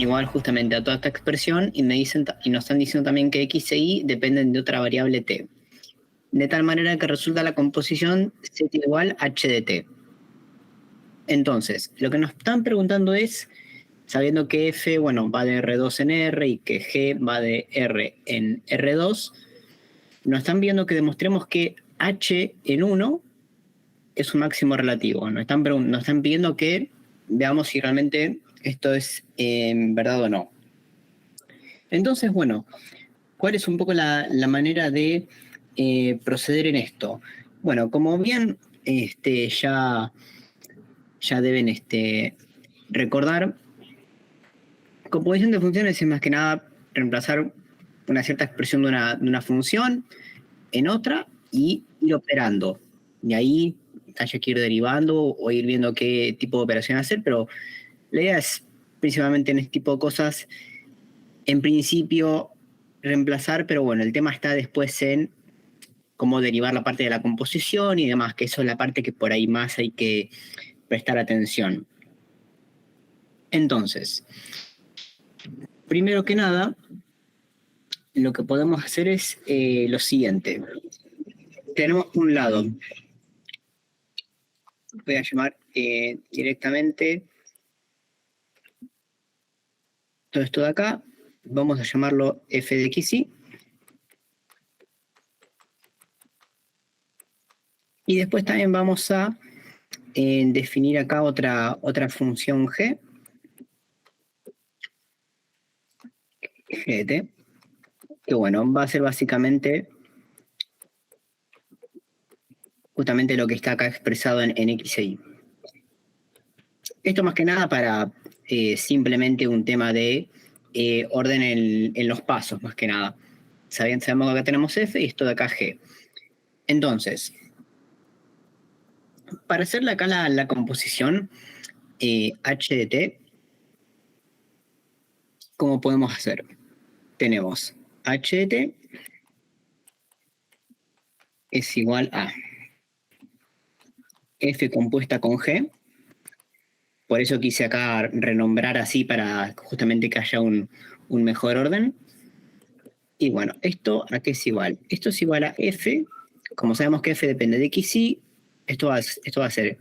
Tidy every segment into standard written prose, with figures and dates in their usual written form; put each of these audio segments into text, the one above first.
igual justamente a toda esta expresión y nos están diciendo también que x e y dependen de otra variable t. De tal manera que resulta la composición z igual h de t. Entonces, lo que nos están preguntando es, sabiendo que f, bueno, va de R2 en R y que G va de R en R2, nos están viendo que demostremos que H en 1 es un máximo relativo. Nos están pidiendo que veamos si realmente esto es verdad o no. Entonces, bueno, ¿cuál es un poco la manera de proceder en esto? Bueno, como bien ya deben recordar, composición de funciones es más que nada reemplazar una cierta expresión de una función en otra y ir operando. Y ahí haya que ir derivando o ir viendo qué tipo de operación hacer, pero la idea es principalmente en este tipo de cosas, en principio, reemplazar, pero bueno, el tema está después en cómo derivar la parte de la composición y demás, que eso es la parte que por ahí más hay que prestar atención. Entonces, primero que nada, lo que podemos hacer es lo siguiente. Tenemos un lado, voy a llamar directamente todo esto de acá, vamos a llamarlo f de xy. Y después también vamos a definir acá otra función g, g de t, que bueno, va a ser básicamente justamente lo que está acá expresado en x e y. Esto más que nada para simplemente un tema de orden en los pasos, más que nada. Sabemos que acá tenemos f y esto de acá g. Entonces, para hacerle acá la composición h de t, ¿cómo podemos hacer? Tenemos h de t es igual a f compuesta con g. Por eso quise acá renombrar así para justamente que haya un mejor orden. Y bueno, ¿esto a qué es igual? Esto es igual a f. Como sabemos que f depende de x, y esto va a ser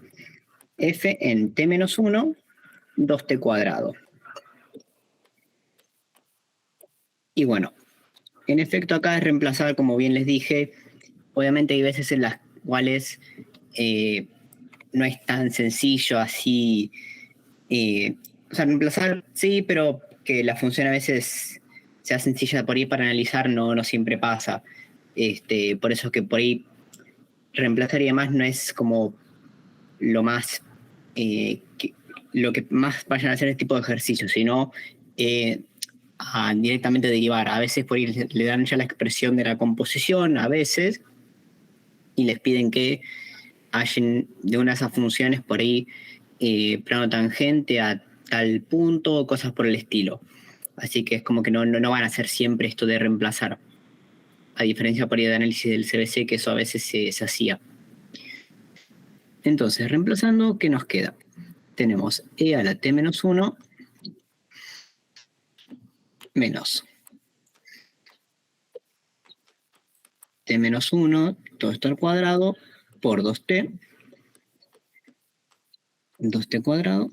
f en t menos 1, 2t cuadrado. Y bueno, en efecto acá es reemplazar, como bien les dije, obviamente hay veces en las cuales no es tan sencillo así. O sea, reemplazar sí, pero que la función a veces sea sencilla por ahí para analizar no siempre pasa. Por eso que por ahí reemplazar y demás no es como lo más lo que más vayan a hacer este tipo de ejercicios, sino a directamente derivar. A veces por ahí le dan ya la expresión de la composición, a veces, y les piden que hallen de una de esas funciones por ahí plano tangente a tal punto, cosas por el estilo. Así que es como que no van a hacer siempre esto de reemplazar. A diferencia por ahí de análisis del CBC, que eso a veces se hacía. Entonces, reemplazando, ¿qué nos queda? Tenemos e a la t menos 1 menos t menos 1, todo esto al cuadrado, por 2t cuadrado,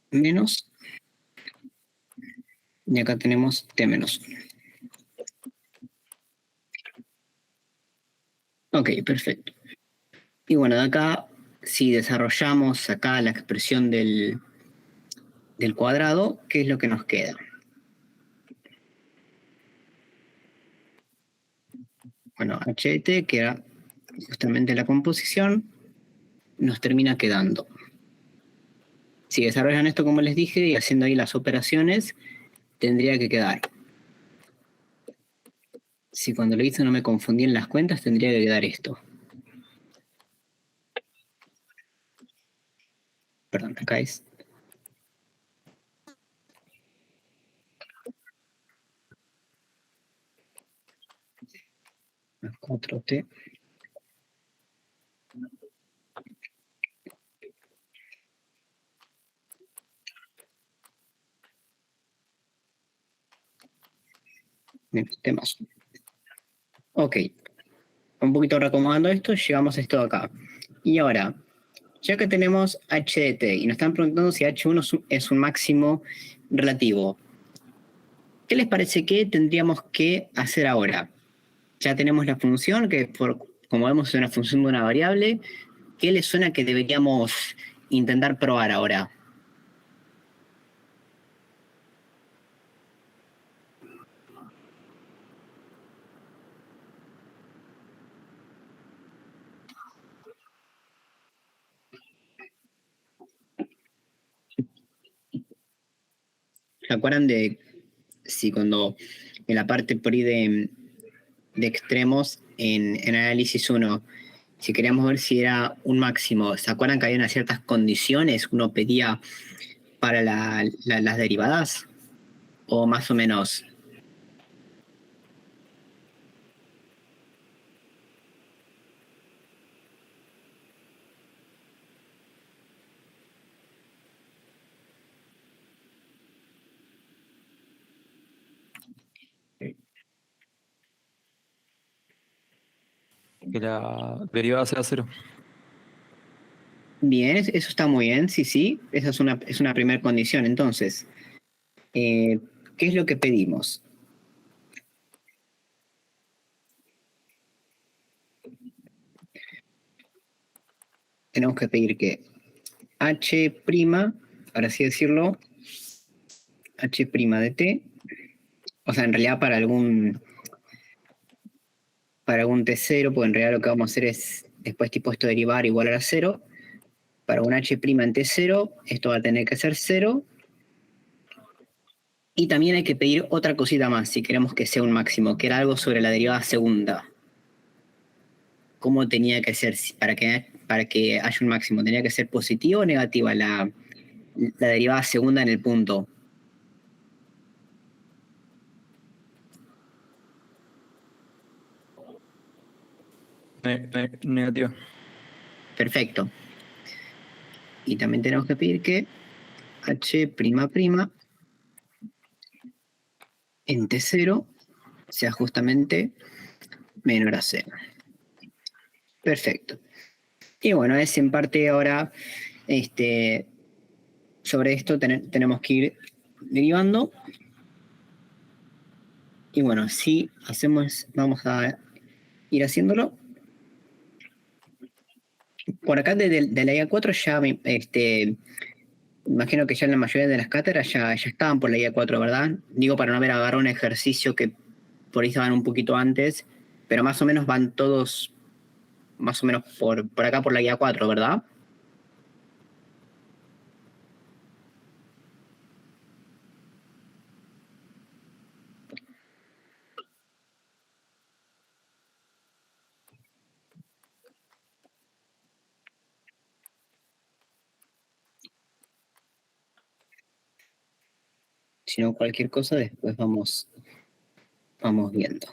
menos, y acá tenemos t menos 1. Ok, perfecto. Y bueno, de acá, si desarrollamos acá la expresión del cuadrado, ¿qué es lo que nos queda? Bueno, h de t, que era justamente la composición, nos termina quedando. Si desarrollan esto como les dije y haciendo ahí las operaciones, tendría que quedar. Si cuando lo hice no me confundí en las cuentas, tendría que quedar esto. Perdón, acá es 4t menos t más 1. Ok, un poquito reacomodando esto, llegamos a esto de acá. Y ahora, ya que tenemos h de t y nos están preguntando si h1 es un máximo relativo, ¿qué les parece que tendríamos que hacer ahora? Ya tenemos la función, que como vemos es una función de una variable. ¿Qué les suena que deberíamos intentar probar ahora? ¿Se acuerdan de si cuando en la parte por ahí de extremos en análisis 1, si queríamos ver si era un máximo, ¿se acuerdan que había unas ciertas condiciones que uno pedía para las derivadas? O más o menos. Que la derivada sea cero. Bien, eso está muy bien, sí, sí, esa es una primera condición. Entonces, ¿qué es lo que pedimos? Tenemos que pedir que h', para así decirlo, h' de t, o sea, en realidad para algún t0, porque en realidad lo que vamos a hacer es después tipo esto derivar igual a 0. Para un h' en t0, esto va a tener que ser 0. Y también hay que pedir otra cosita más si queremos que sea un máximo, que era algo sobre la derivada segunda. ¿Cómo tenía que ser para que haya un máximo? ¿Tenía que ser positiva o negativa la derivada segunda en el punto? Negativa. Perfecto. Y también tenemos que pedir que h'' en t0 sea justamente menor a 0. Perfecto. Y bueno, es en parte ahora, sobre esto tenemos que ir derivando. Y bueno, si hacemos, vamos a ir haciéndolo. Por acá de la IA4 ya, imagino que ya en la mayoría de las cátedras ya estaban por la IA4, ¿verdad? Digo, para no haber agarrado un ejercicio que por ahí estaban un poquito antes, pero más o menos van todos, más o menos por acá por la IA4, ¿verdad? Si no, cualquier cosa después vamos viendo.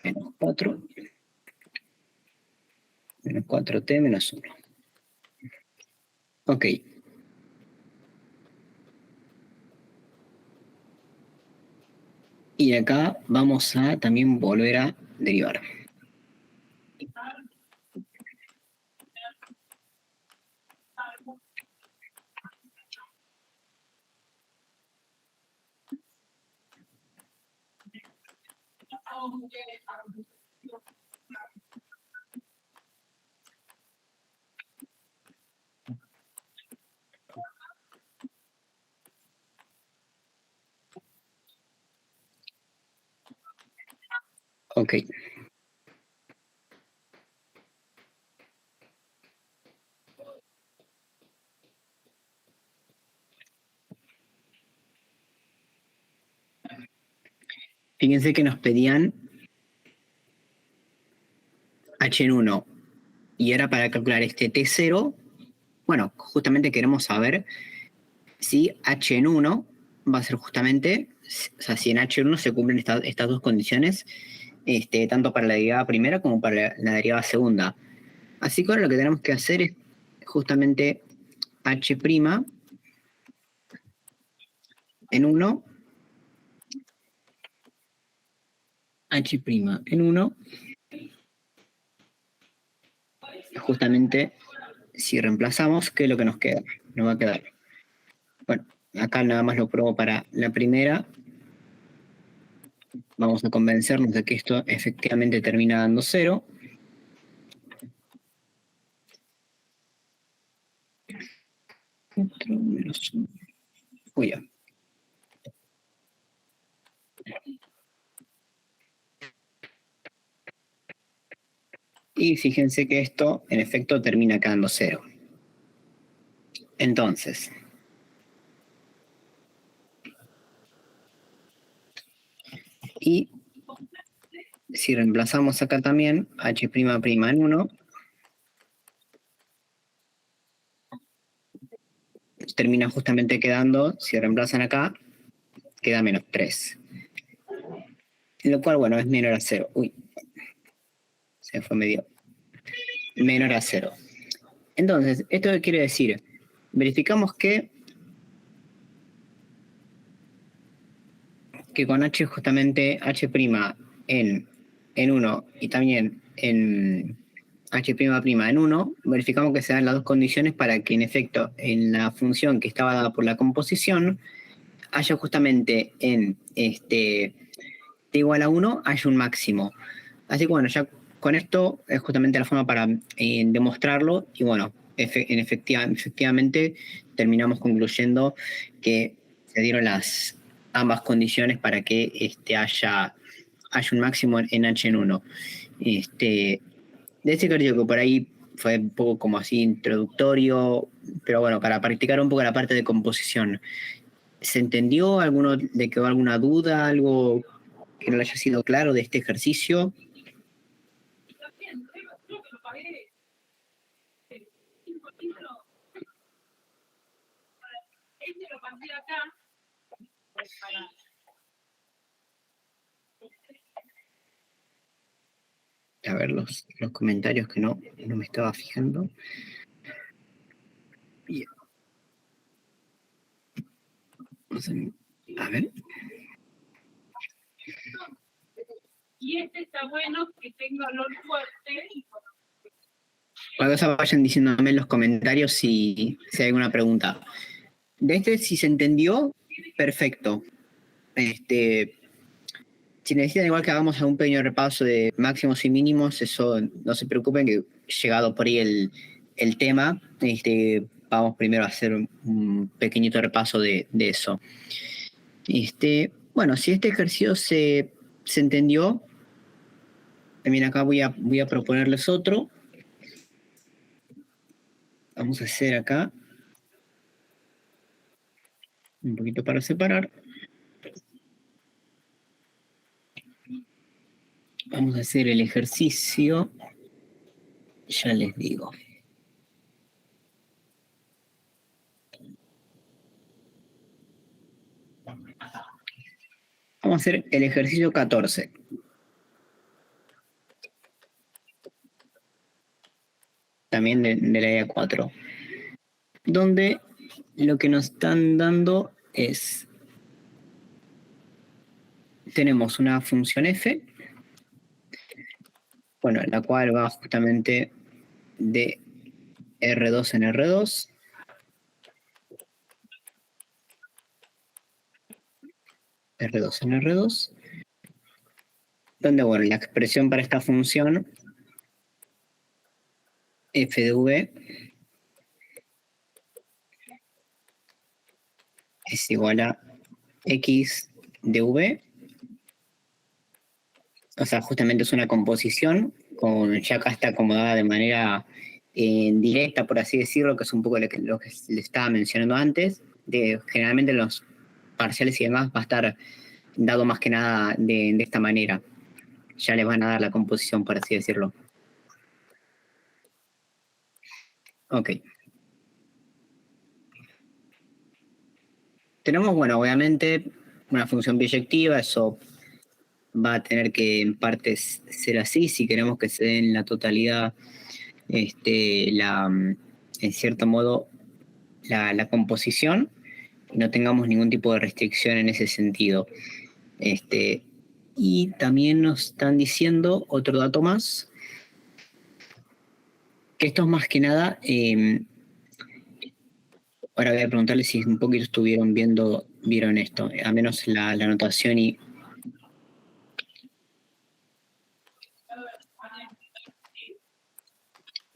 Menos 4. Menos 4t menos 1. Ok. Y acá vamos a también volver a derivar. Ok. Fíjense que nos pedían h en 1 y era para calcular este t0. Bueno, justamente queremos saber si h en 1 va a ser justamente, o sea, si en h en 1 se cumplen estas dos condiciones, tanto para la derivada primera como para la derivada segunda. Así que ahora lo que tenemos que hacer es justamente H' en 1, H' en 1, justamente si reemplazamos, ¿qué es lo que nos queda? Nos va a quedar, bueno, acá nada más lo pruebo para la primera. Vamos a convencernos de que esto efectivamente termina dando 0. Menos 1. Uy, ya. Y fíjense que esto, en efecto, termina quedando 0. Entonces, y si reemplazamos acá también H' en 1, termina justamente quedando, si reemplazan acá, queda menos 3. Lo cual, bueno, es menor a 0. Uy, se fue medio. Menor a 0. Entonces, ¿esto qué quiere decir? Verificamos que con H justamente H' en 1 y también en H' en 1, verificamos que se dan las dos condiciones para que en efecto en la función que estaba dada por la composición haya justamente en t igual a 1 haya un máximo. Así que bueno, ya con esto es justamente la forma para demostrarlo y bueno, efectivamente terminamos concluyendo que se dieron ambas condiciones para que haya un máximo en H en 1. De este ejercicio que por ahí fue un poco como así introductorio, pero bueno, para practicar un poco la parte de composición. ¿Se entendió? ¿Le quedó alguna duda? ¿Algo que no le haya sido claro de este ejercicio? A ver los comentarios que no me estaba fijando. Bien. A ver. Y este está bueno, que tenga olor fuerte. Cuando se vayan diciéndome en los comentarios si hay alguna pregunta. De si se entendió, perfecto. Si necesitan igual que hagamos algún pequeño repaso de máximos y mínimos, eso no se preocupen, que llegado por ahí el tema, vamos primero a hacer un pequeñito repaso de eso. Bueno, si este ejercicio se entendió, también acá voy a proponerles otro. Vamos a hacer acá un poquito para separar. Vamos a hacer el ejercicio. Ya les digo. Vamos a hacer el ejercicio 14. También de la área 4. Donde lo que nos están dando es, tenemos una función f, bueno, la cual va justamente de R2 en R2, R2 en R2, donde, bueno, la expresión para esta función f de v es igual a x de v, o sea, justamente es una composición, ya acá está acomodada de manera directa, por así decirlo, que es un poco lo que les estaba mencionando antes. Generalmente los parciales y demás va a estar dado más que nada de esta manera. Ya les van a dar la composición, por así decirlo. Ok. Tenemos, bueno, obviamente una función biyectiva, eso va a tener que en partes ser así, si queremos que se den la totalidad en cierto modo, la composición y no tengamos ningún tipo de restricción en ese sentido. Y también nos están diciendo otro dato más, que esto es más que nada, ahora voy a preguntarles si un poquito vieron esto, a menos la anotación y...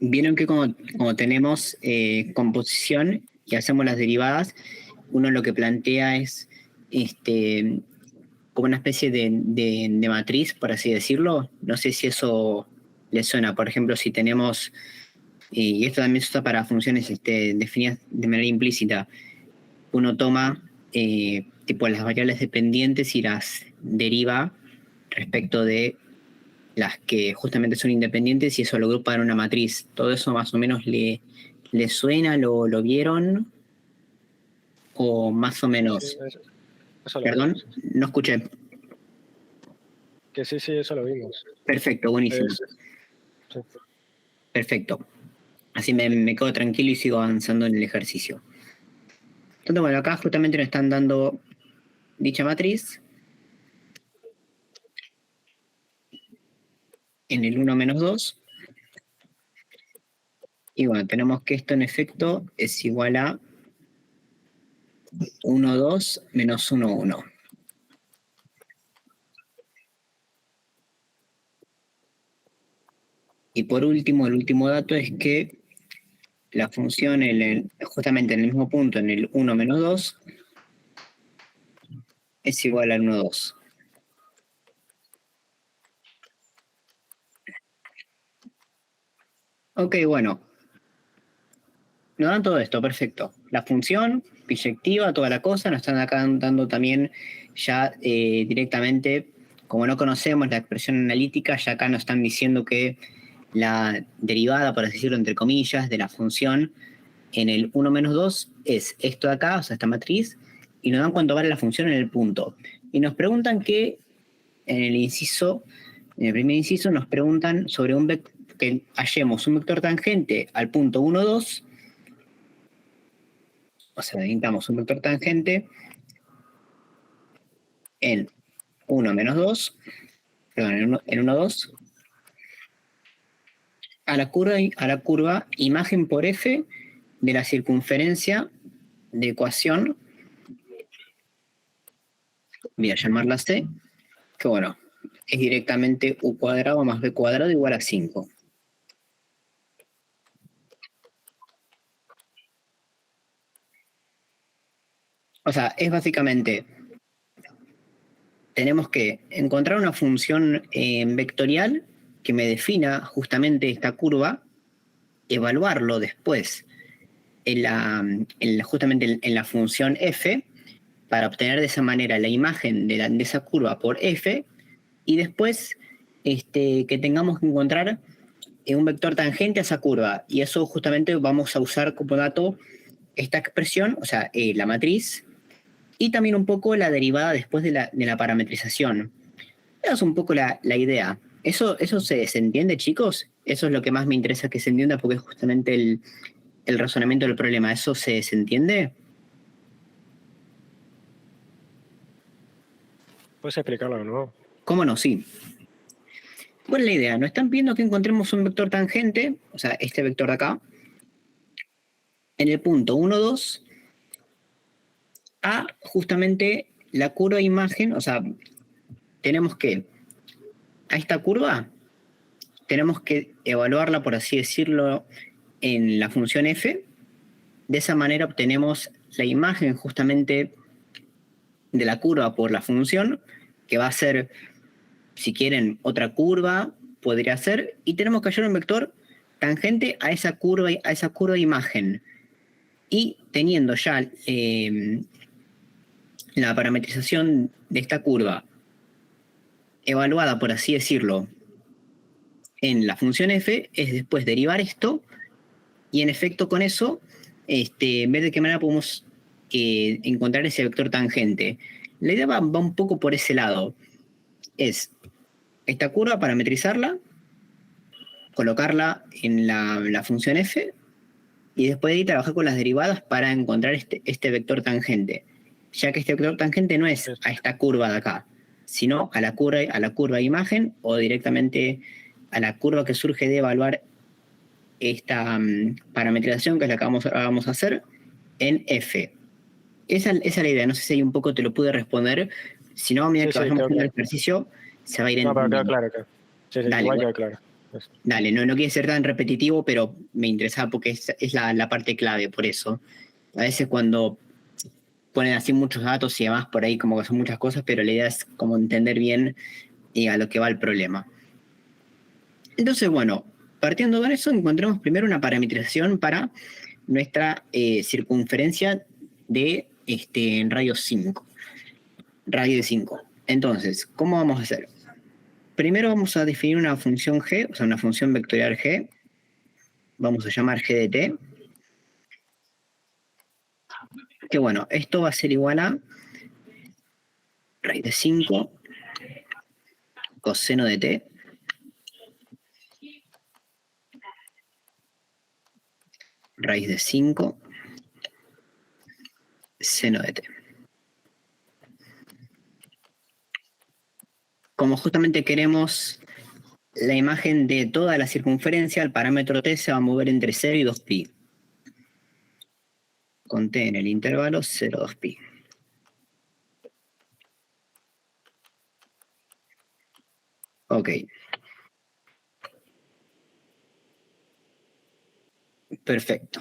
Vieron que como tenemos composición y hacemos las derivadas, uno lo que plantea es como una especie de matriz, por así decirlo. No sé si eso les suena. Por ejemplo, si tenemos, y esto también se usa para funciones definidas de manera implícita, uno toma tipo las variables dependientes y las deriva respecto de las que justamente son independientes y eso lo agrupa en una matriz. Todo eso más o menos le suena, lo vieron, o más o menos. Sí, eso lo Perdón, vimos. no escuché. Que sí, eso lo vimos. Perfecto, buenísimo. Sí. Perfecto. Así me quedo tranquilo y sigo avanzando en el ejercicio. Entonces, bueno, acá justamente nos están dando dicha matriz en el 1 menos 2. Y bueno, tenemos que esto en efecto es igual a 1, 2 menos 1, 1. Y por último, el último dato es que la función justamente en el mismo punto, en el 1 menos 2, es igual al 1, 2. Ok, bueno. Nos dan todo esto, perfecto. La función, biyectiva, toda la cosa, nos están acá dando también ya directamente, como no conocemos la expresión analítica, ya acá nos están diciendo que la derivada, por así decirlo, entre comillas, de la función en el 1 menos 2 es esto de acá, o sea, esta matriz, y nos dan cuánto vale la función en el punto. Y nos preguntan que en el primer inciso, nos preguntan sobre que hallemos un vector tangente al punto 1, 2. O sea, necesitamos un vector tangente en 1 menos 2, perdón, en 1, 2, a la curva imagen por f de la circunferencia de ecuación, voy a llamarla c, que bueno, es directamente u cuadrado más b cuadrado igual a 5. O sea, es básicamente, tenemos que encontrar una función vectorial que me defina justamente esta curva, evaluarlo después justamente en la función f, para obtener de esa manera la imagen de esa curva por f, y después que tengamos que encontrar un vector tangente a esa curva. Y eso justamente vamos a usar como dato esta expresión, o sea, la matriz, y también un poco la derivada después de la parametrización. Esa es un poco la idea. ¿Eso se entiende, chicos? Eso es lo que más me interesa que se entienda, porque es justamente el razonamiento del problema. ¿Eso se entiende? ¿Puedes explicarlo de nuevo? ¿Cómo no? Sí. ¿Cuál es la idea? Nos están pidiendo que encontremos un vector tangente, o sea, este vector de acá, en el punto 1, 2, a justamente la curva imagen, o sea, tenemos que, a esta curva, tenemos que evaluarla, por así decirlo, en la función f. De esa manera obtenemos la imagen justamente de la curva por la función, que va a ser, si quieren, otra curva, podría ser, y tenemos que hallar un vector tangente a esa curva imagen. Y teniendo ya la parametrización de esta curva evaluada, por así decirlo, en la función f, es después derivar esto, y en efecto con eso, ver de qué manera podemos encontrar ese vector tangente. La idea va un poco por ese lado. Es esta curva, parametrizarla, colocarla en la función f, y después de ahí trabajar con las derivadas para encontrar este vector tangente, ya que este vector tangente no es a esta curva de acá, sino a la curva de imagen o directamente a la curva que surge de evaluar esta parametrización, que es la que vamos a hacer, en F. Esa es la idea, no sé si ahí un poco te lo pude responder, si no, a medida que vayamos haciendo el ejercicio, se va a ir entendiendo. No, pero quedó claro. Sí, Dale, igual bueno. quedó claro. Eso. Dale, no quiere ser tan repetitivo, pero me interesaba porque es la parte clave, por eso. A veces cuando ponen así muchos datos y demás por ahí como que son muchas cosas, pero la idea es como entender bien a lo que va el problema. Entonces, bueno, partiendo de eso, encontremos primero una parametrización para nuestra circunferencia de en radio 5. Radio de 5. Entonces, ¿cómo vamos a hacer? Primero vamos a definir una función g, o sea, una función vectorial g. Vamos a llamar g de t. Que bueno, esto va a ser igual a raíz de 5 coseno de t raíz de 5 seno de t. Como justamente queremos la imagen de toda la circunferencia, el parámetro t se va a mover entre 0 y 2pi. Con t en el intervalo 0, 2pi. Ok. Perfecto.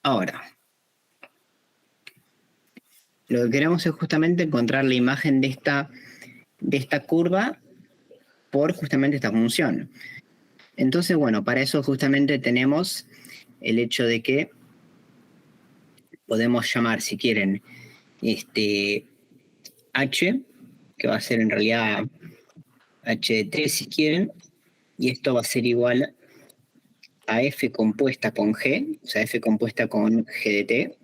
Ahora, lo que queremos es justamente encontrar la imagen de esta curva por justamente esta función. Entonces, bueno, para eso justamente tenemos el hecho de que podemos llamar, si quieren, h, que va a ser en realidad h de t si quieren, y esto va a ser igual a f compuesta con g, o sea, f compuesta con g de t.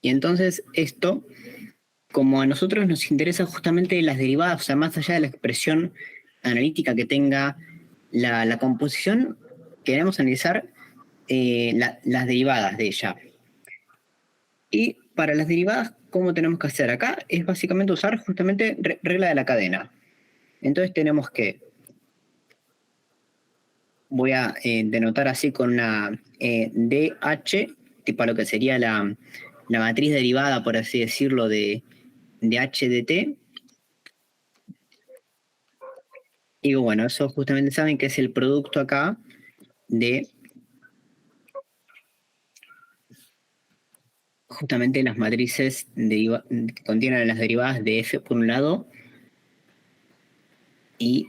Y entonces esto, como a nosotros nos interesa justamente las derivadas, o sea, más allá de la expresión analítica que tenga la composición, queremos analizar las derivadas de ella. Y para las derivadas, ¿cómo tenemos que hacer acá? Es básicamente usar justamente regla de la cadena. Entonces tenemos que, voy a denotar así con una DH, tipo lo que sería la matriz derivada, por así decirlo, de h de t. Y bueno, eso justamente saben que es el producto acá de justamente las matrices que contienen las derivadas de f por un lado y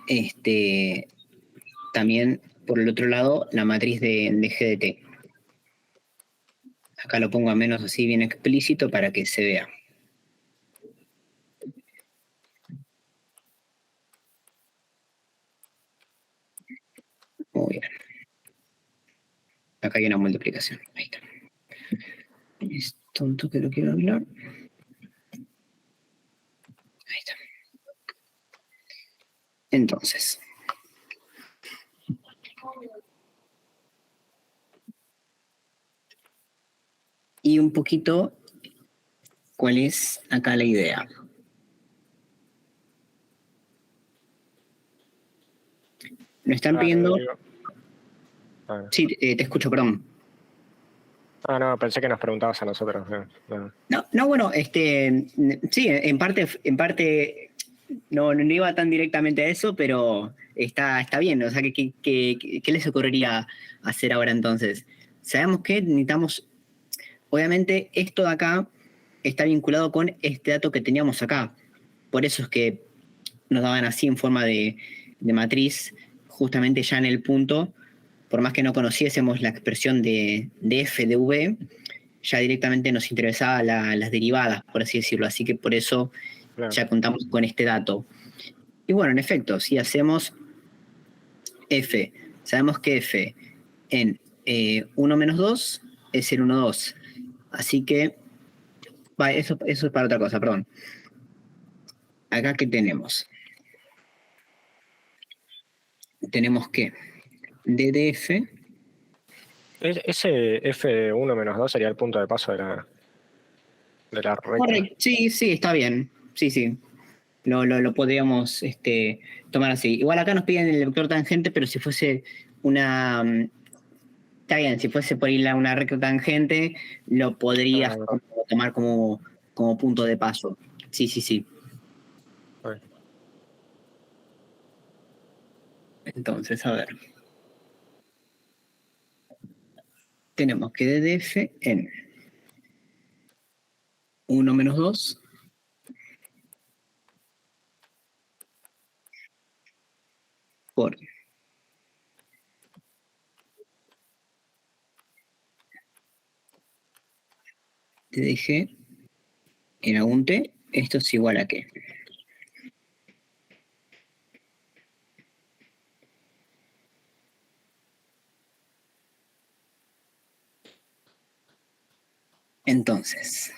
también por el otro lado la matriz de g de t. Acá lo pongo a menos así bien explícito para que se vea. Muy bien. Acá hay una multiplicación. Ahí está. Es tonto que lo quiero hablar. Ahí está. Entonces. Y un poquito, ¿cuál es acá la idea? Nos están pidiendo... Sí, te escucho, perdón. No, pensé que nos preguntabas a nosotros. No, bueno, sí, en parte no iba tan directamente a eso, pero está bien. O sea, ¿qué les ocurriría hacer ahora entonces? Sabemos que necesitamos, obviamente, esto de acá está vinculado con este dato que teníamos acá. Por eso es que nos daban así en forma de matriz, justamente ya en el punto, por más que no conociésemos la expresión de f de v, ya directamente nos interesaba las derivadas, por así decirlo. Así que por eso ya contamos con este dato. Y bueno, en efecto, si hacemos f, sabemos que f en 1 menos 2 es el 1, 2. Así que, eso es para otra cosa, perdón. Acá, ¿qué tenemos? Tenemos que DDF. Ese F1 menos 2 sería el punto de paso de la recta. Correcto. Sí, está bien. Sí. Lo podríamos tomar así. Igual acá nos piden el vector tangente, pero si fuese una... Está bien, si fuese por ir a una recta tangente, lo podrías tomar como punto de paso. Sí. Okay. Entonces, a ver. Tenemos que DDF en 1 menos 2 por DDG en algún T. Esto es igual a qué. Entonces,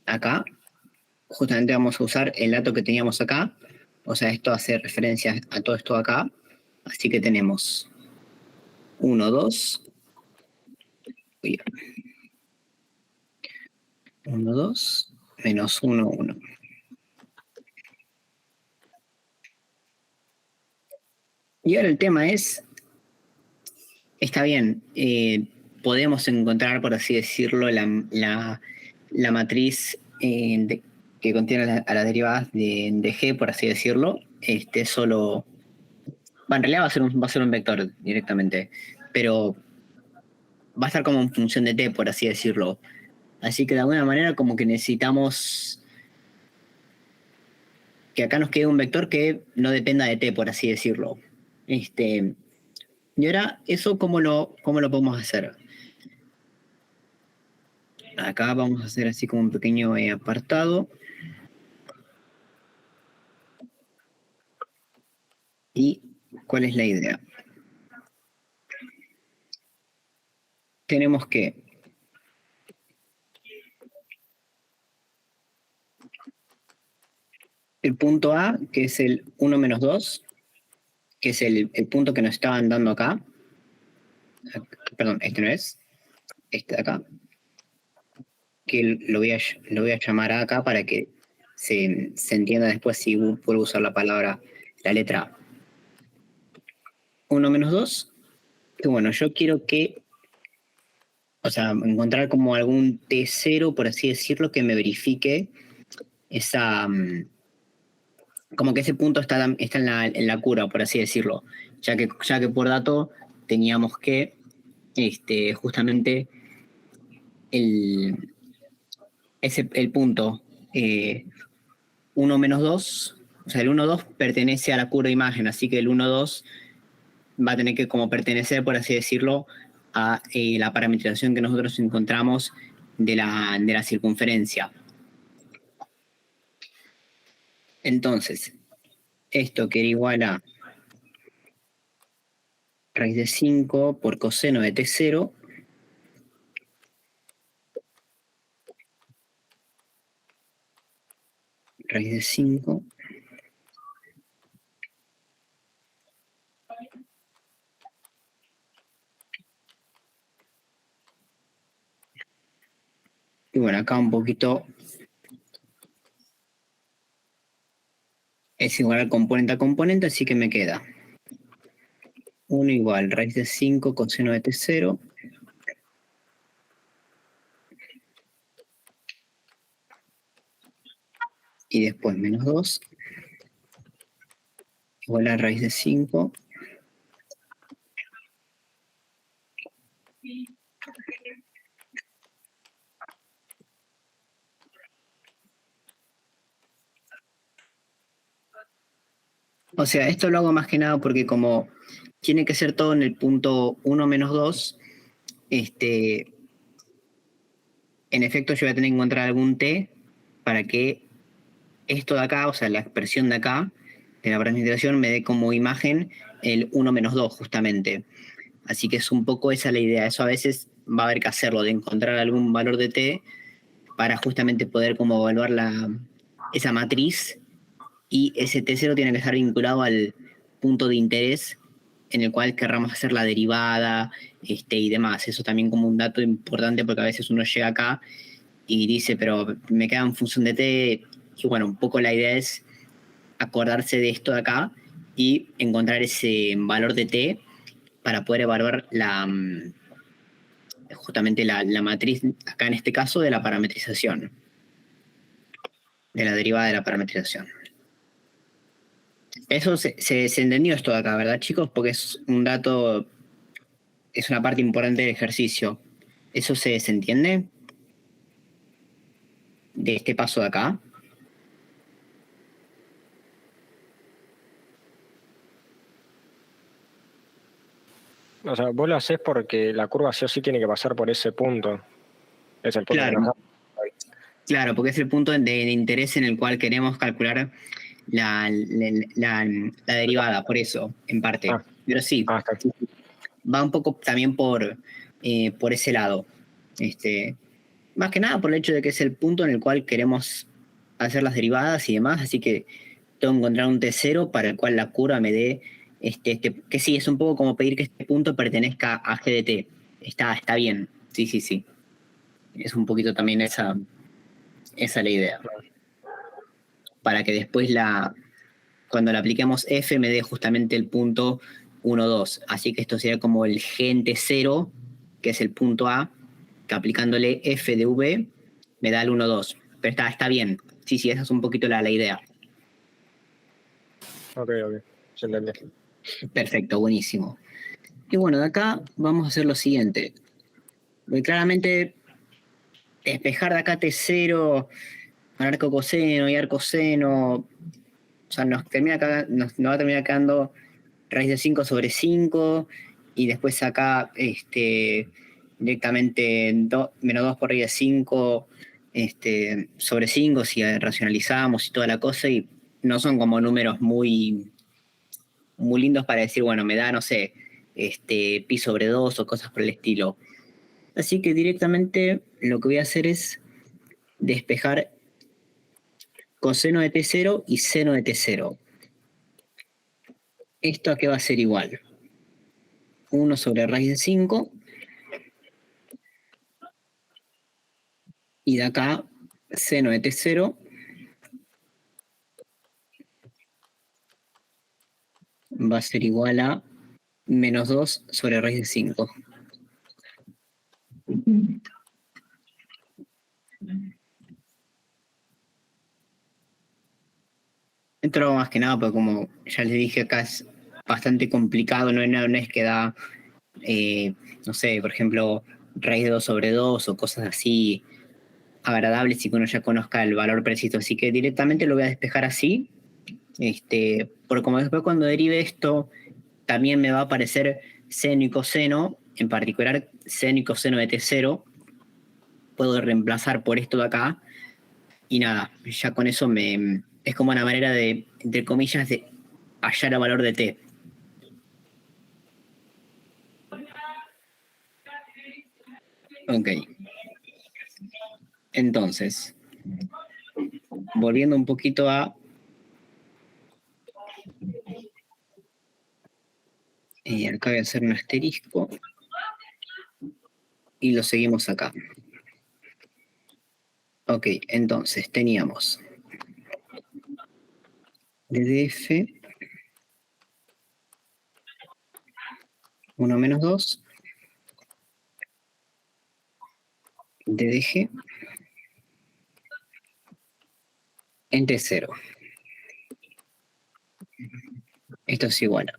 acá, justamente vamos a usar el dato que teníamos acá. O sea, esto hace referencia a todo esto acá. Así que tenemos 1, 2. 1, 2, menos 1, 1. Y ahora el tema es, está bien, podemos encontrar, por así decirlo, la matriz que contiene a las derivadas de G, por así decirlo. Solo... Bueno, en realidad va a ser un vector directamente, pero va a estar como en función de T, por así decirlo. Así que de alguna manera como que necesitamos que acá nos quede un vector que no dependa de T, por así decirlo. Y ahora, ¿eso cómo lo podemos hacer? Acá vamos a hacer así como un pequeño apartado. ¿Y cuál es la idea? Tenemos que el punto A, que es el 1 menos 2, que es el punto que nos estaban dando acá. Perdón, este no es. Este de acá. Que lo voy a llamar acá para que se entienda después si puedo usar la letra A. 1 menos 2. Que bueno, yo quiero que, o sea, encontrar como algún T0, por así decirlo, que me verifique esa... como que ese punto está en la cura, por así decirlo. Ya que por dato teníamos que justamente el punto 1 menos 2, o sea, el 1, 2 pertenece a la cura imagen, así que el 1, 2 va a tener que como pertenecer, por así decirlo, a la parametrización que nosotros encontramos de la circunferencia. Entonces, esto que era igual a raíz de 5 por coseno de T0 raíz de 5 y bueno, acá un poquito es igual al componente a componente, así que me queda 1 igual raíz de 5 coseno de T0 y después menos 2 igual a raíz de 5 O sea, esto lo hago más que nada porque como tiene que ser todo en el punto 1 menos 2, en efecto yo voy a tener que encontrar algún T para que esto de acá, o sea, la expresión de acá, de la parametrización, me dé como imagen el 1 menos 2 justamente. Así que es un poco esa la idea. Eso a veces va a haber que hacerlo, de encontrar algún valor de t para justamente poder como evaluar esa matriz, y ese t0 tiene que estar vinculado al punto de interés en el cual querramos hacer la derivada y demás. Eso también como un dato importante, porque a veces uno llega acá y dice, pero me queda en función de t, y bueno, un poco la idea es acordarse de esto de acá y encontrar ese valor de t para poder evaluar justamente la matriz, acá en este caso, de la parametrización, de la derivada de la parametrización. Eso se entendió esto de acá, ¿verdad, chicos? Porque es un dato, es una parte importante del ejercicio. ¿Eso se entiende? De este paso de acá. O sea, vos lo haces porque la curva sí o sí tiene que pasar por ese punto. Es el punto Claro. menos 2. Claro, porque es el punto de interés en el cual queremos calcular la derivada, por eso, en parte. Ah. Pero sí, Está. va un poco también por ese lado. Más que nada por el hecho de que es el punto en el cual queremos hacer las derivadas y demás, así que tengo que encontrar un t0 para el cual la curva me dé que sí, es un poco como pedir que este punto pertenezca a g de t. Está bien, sí. Es un poquito también esa la idea. Para que después cuando le apliquemos f me dé justamente el punto 1, 2. Así que esto sería como el g en t0, que es el punto A, que aplicándole f de v me da el 1, 2. Pero está bien. Sí, esa es un poquito la idea. Ok. Se entendió. Perfecto, buenísimo. Y bueno, de acá vamos a hacer lo siguiente. Muy claramente, despejar de acá t0, arco coseno y arco seno, o sea, nos va a terminar quedando raíz de 5 sobre 5, y después acá directamente menos 2 por raíz de 5 sobre 5 si racionalizamos y toda la cosa, y no son como números muy lindos para decir, bueno, me da, no sé, pi sobre 2 o cosas por el estilo. Así que directamente lo que voy a hacer es despejar coseno de t0 y seno de t0. ¿Esto a qué va a ser igual? 1 sobre raíz de 5, y de acá seno de t0 va a ser igual a menos 2 sobre raíz de 5. Esto más que nada, porque como ya les dije acá es bastante complicado, no es que da, no sé, por ejemplo, raíz de 2 sobre 2 o cosas así agradables y que uno ya conozca el valor preciso. Así que directamente lo voy a despejar así, porque como después cuando derive esto también me va a aparecer seno y coseno, en particular seno y coseno de t0, puedo reemplazar por esto de acá, y nada, ya con eso es como una manera de, entre comillas, de hallar el valor de t. Ok. Entonces, volviendo un poquito a... acá voy a hacer un asterisco y lo seguimos acá. Ok, entonces teníamos ddf 1 menos 2 ddg en t0. Esto es igual a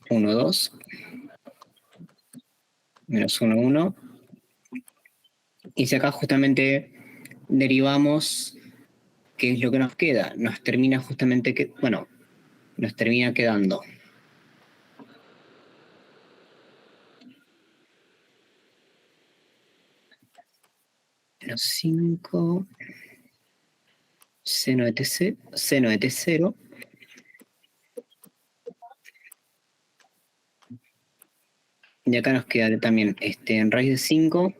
1, 2 menos 1, 1. Y si acá justamente derivamos, ¿qué es lo que nos queda? Nos termina justamente nos termina quedando menos 5 seno de t0 Y acá nos queda también en raíz de 5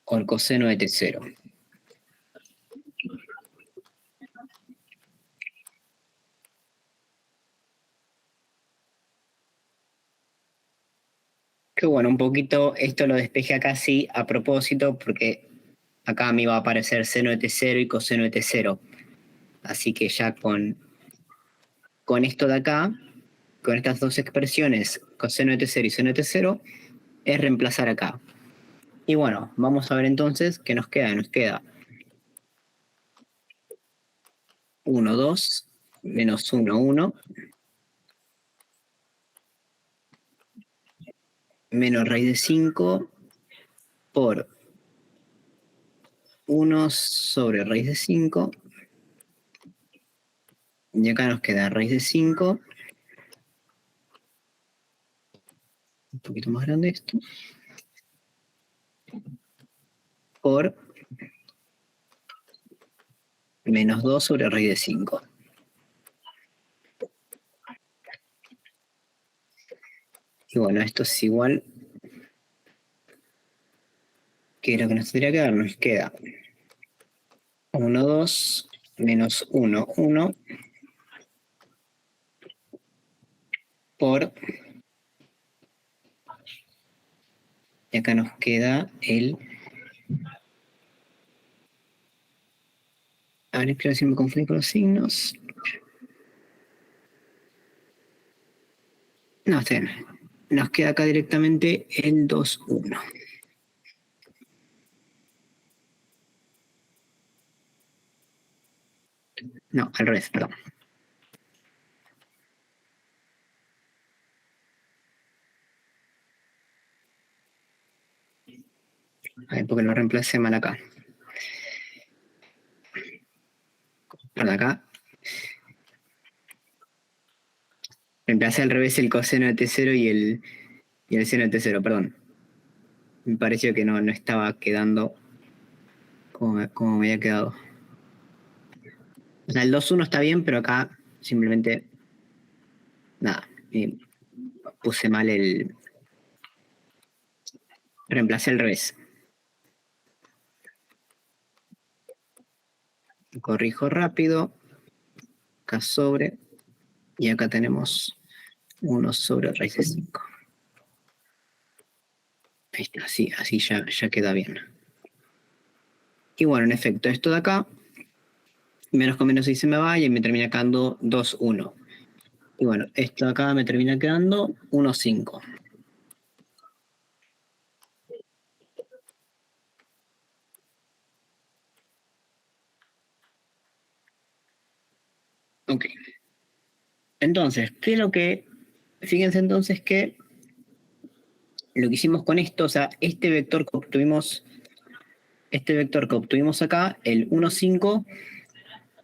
o el coseno de t0. Que bueno, un poquito esto lo despejé acá sí a propósito porque acá me iba a aparecer seno de t0 y coseno de t0. Así que ya con esto de acá, con estas dos expresiones, coseno de t0 y seno de t0, es reemplazar acá. Y bueno, vamos a ver entonces qué nos queda. Nos queda 1, 2, menos 1, 1, menos raíz de 5 por 1 sobre raíz de 5. Y acá nos queda raíz de 5. Un poquito más grande esto. Por menos 2 sobre raíz de 5. Y bueno, esto es igual que lo que nos tendría que dar. Nos queda 1, 2, menos 1, 1, por... Y acá nos queda el... A ver, espera si me confundí con los signos. No, está bien. Nos queda acá directamente el 2, 1. No, al revés, perdón. A ver, porque lo reemplacé mal acá. Perdón, acá. Reemplacé al revés el coseno de t0 y el seno de t0, perdón. Me pareció que no estaba quedando como me había quedado. O sea, el 2, 1 está bien, pero acá simplemente... Nada, puse mal el... Reemplacé al revés. Corrijo rápido. Acá sobre. Y acá tenemos 1 sobre raíz de 5. Ahí está, así ya queda bien. Y bueno, en efecto, esto de acá, menos con menos 6 se me va y me termina quedando 2, 1. Y bueno, esto de acá me termina quedando 1, 5. Ok. Entonces, ¿qué es lo que... Fíjense entonces que lo que hicimos con esto, o sea, este vector que obtuvimos acá, el 1, 5,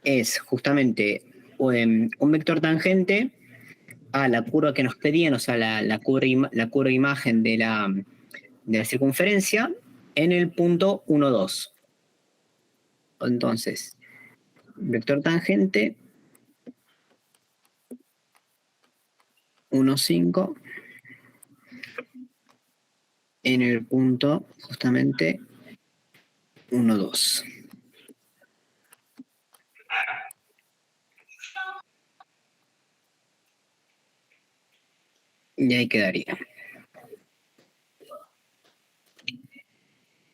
es justamente un vector tangente a la curva que nos pedían, o sea, la curva imagen de la circunferencia en el punto 1, 2. Entonces, vector tangente 1, 5 en el punto justamente 1, 2. Y ahí quedaría.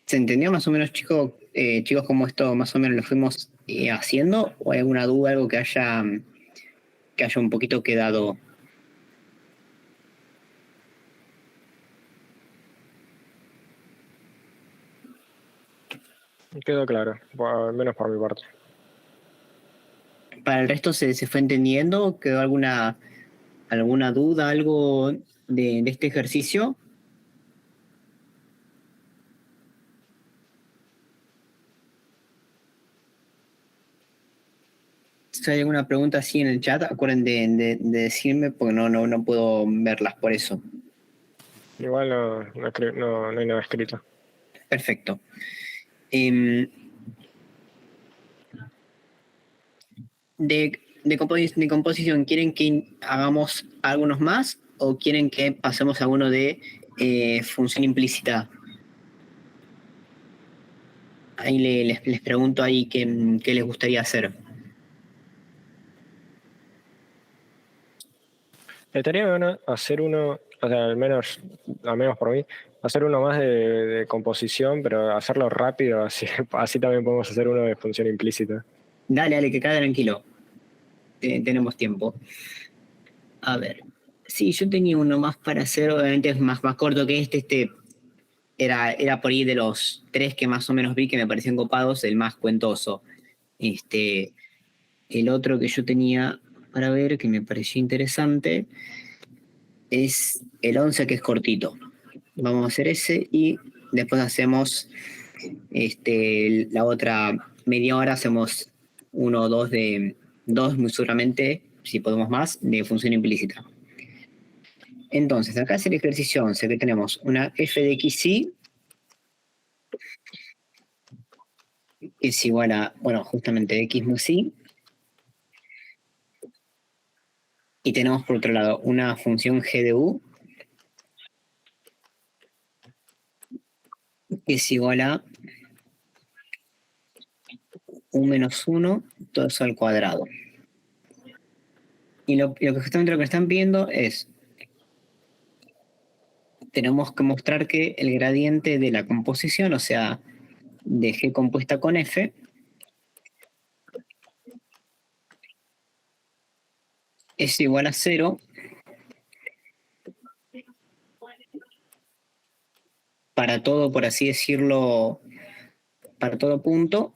¿Se entendió más o menos, chicos, cómo esto más o menos lo fuimos haciendo? ¿O hay alguna duda, algo que haya un poquito quedado? Quedó claro, al menos por mi parte. ¿Para el resto se fue entendiendo? ¿Quedó alguna duda, algo de este ejercicio? Si hay alguna pregunta así en el chat, acuerden de decirme porque no puedo verlas por eso. Igual no hay nada escrito. Perfecto. de composición, ¿quieren que hagamos algunos más o quieren que pasemos a uno de función implícita? Ahí les pregunto ahí qué les gustaría hacer. Estaría bueno hacer uno, o sea, al menos por mí, hacer uno más de composición, pero hacerlo rápido, así también podemos hacer uno de función implícita. Dale, que quede tranquilo. Tenemos tiempo. A ver. Sí, yo tenía uno más para hacer, obviamente es más corto que este era por ahí de los 3 que más o menos vi que me parecían copados, el más cuentoso. El otro que yo tenía para ver, que me pareció interesante, es el 11, que es cortito. Vamos a hacer ese y después hacemos la otra media hora, hacemos uno o dos muy seguramente, si podemos más, de función implícita. Entonces, acá es el ejercicio 11, que tenemos una f de xy, que es igual a, bueno, justamente x más y. Y tenemos por otro lado una función g de u, que es igual a u menos 1, todo eso al cuadrado. Y justamente lo que están viendo es, tenemos que mostrar que el gradiente de la composición, o sea, de g compuesta con f, es igual a 0 para todo, por así decirlo, para todo punto,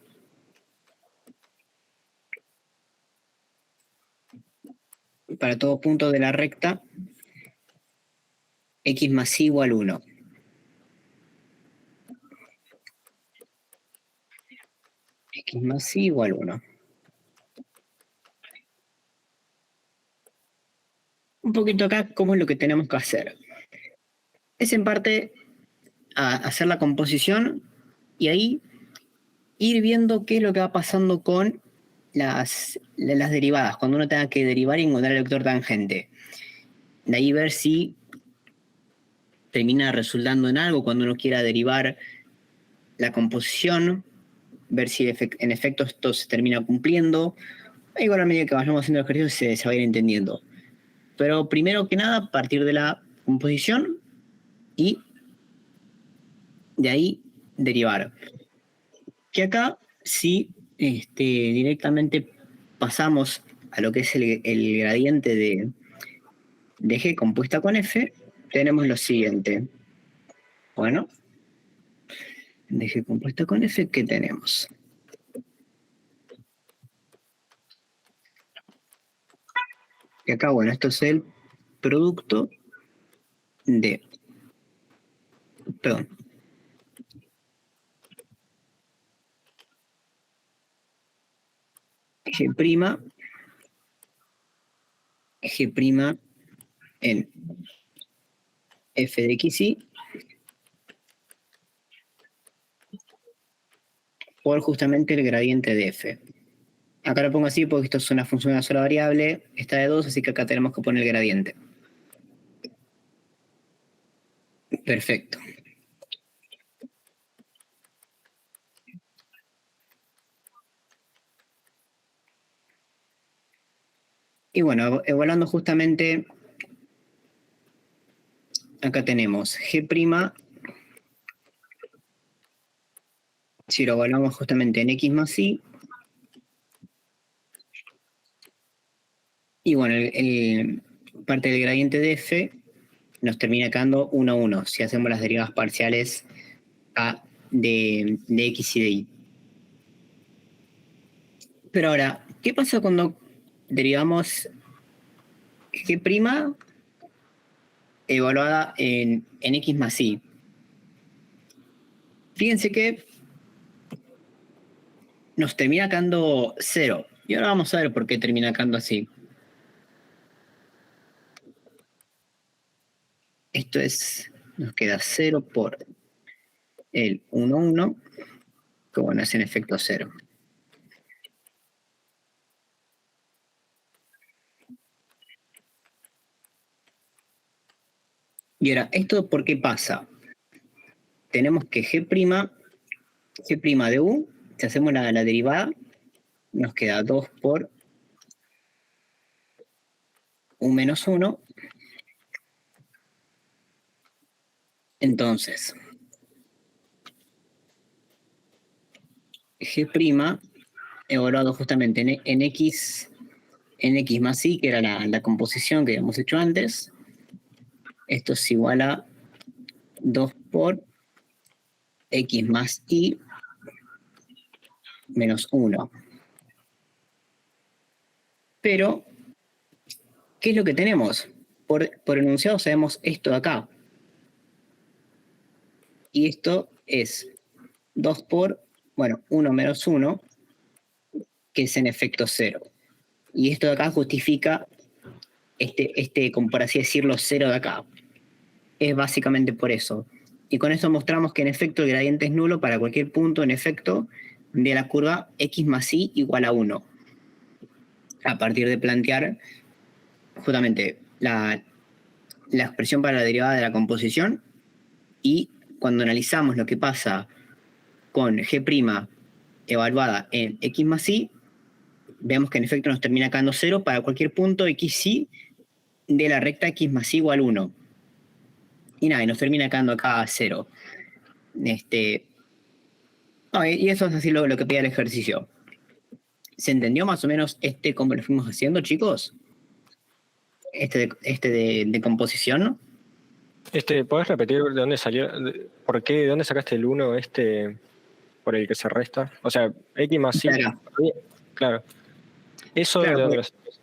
de la recta x más y igual 1. X más y igual 1. Un poquito acá, ¿cómo es lo que tenemos que hacer? Es en parte hacer la composición y ahí ir viendo qué es lo que va pasando con las derivadas, cuando uno tenga que derivar y encontrar el vector tangente. De ahí ver si termina resultando en algo cuando uno quiera derivar la composición, ver si en efecto esto se termina cumpliendo. Igual a medida que vayamos haciendo el ejercicio se va a ir entendiendo. Pero primero que nada, partir de la composición y de ahí derivar. Que acá sí directamente pasamos a lo que es el gradiente de g compuesta con f, tenemos lo siguiente. Bueno, de g compuesta con f, ¿qué tenemos? Y acá, bueno, esto es el producto de, perdón, g' en f de xy por justamente el gradiente de f. Acá lo pongo así porque esto es una función de una sola variable, está de 2, así que acá tenemos que poner el gradiente. Perfecto. Y bueno, evaluando justamente, acá tenemos g', si lo evaluamos justamente en x más y, y bueno, parte del gradiente de f nos termina quedando 1 a 1, si hacemos las derivadas parciales de x y de y. Pero ahora, ¿qué pasa cuando derivamos g' evaluada en x más y? Fíjense que nos termina quedando 0. Y ahora vamos a ver por qué termina quedando así. Esto es, nos queda 0 por el 1, 1, que bueno, es en efecto 0. Y ahora, ¿esto por qué pasa? Tenemos que G' de U, si hacemos la derivada, nos queda 2 por U menos 1. Entonces, G' evaluado justamente en X más Y, que era la composición que habíamos hecho antes. Esto es igual a 2 por X más Y menos 1. Pero, ¿qué es lo que tenemos? Por enunciado sabemos esto de acá. Y esto es 2 por, 1 menos 1, que es en efecto 0. Y esto de acá justifica como por así decirlo, 0 de acá. Es básicamente por eso. Y con esto mostramos que en efecto el gradiente es nulo para cualquier punto en efecto de la curva X más Y igual a 1. A partir de plantear justamente la expresión para la derivada de la composición, y cuando analizamos lo que pasa con G' evaluada en X más Y, vemos que en efecto nos termina quedando 0 para cualquier punto XY de la recta X más Y igual 1. Y nada, y nos termina quedando acá 0. Y eso es así lo que pide el ejercicio. ¿Se entendió más o menos cómo lo fuimos haciendo, chicos? De composición. ¿Podés repetir de dónde salió? ¿Por qué? ¿De dónde sacaste el 1 por el que se resta? O sea, X más Y. Claro. ¿Eso Claro, de dónde lo sacaste?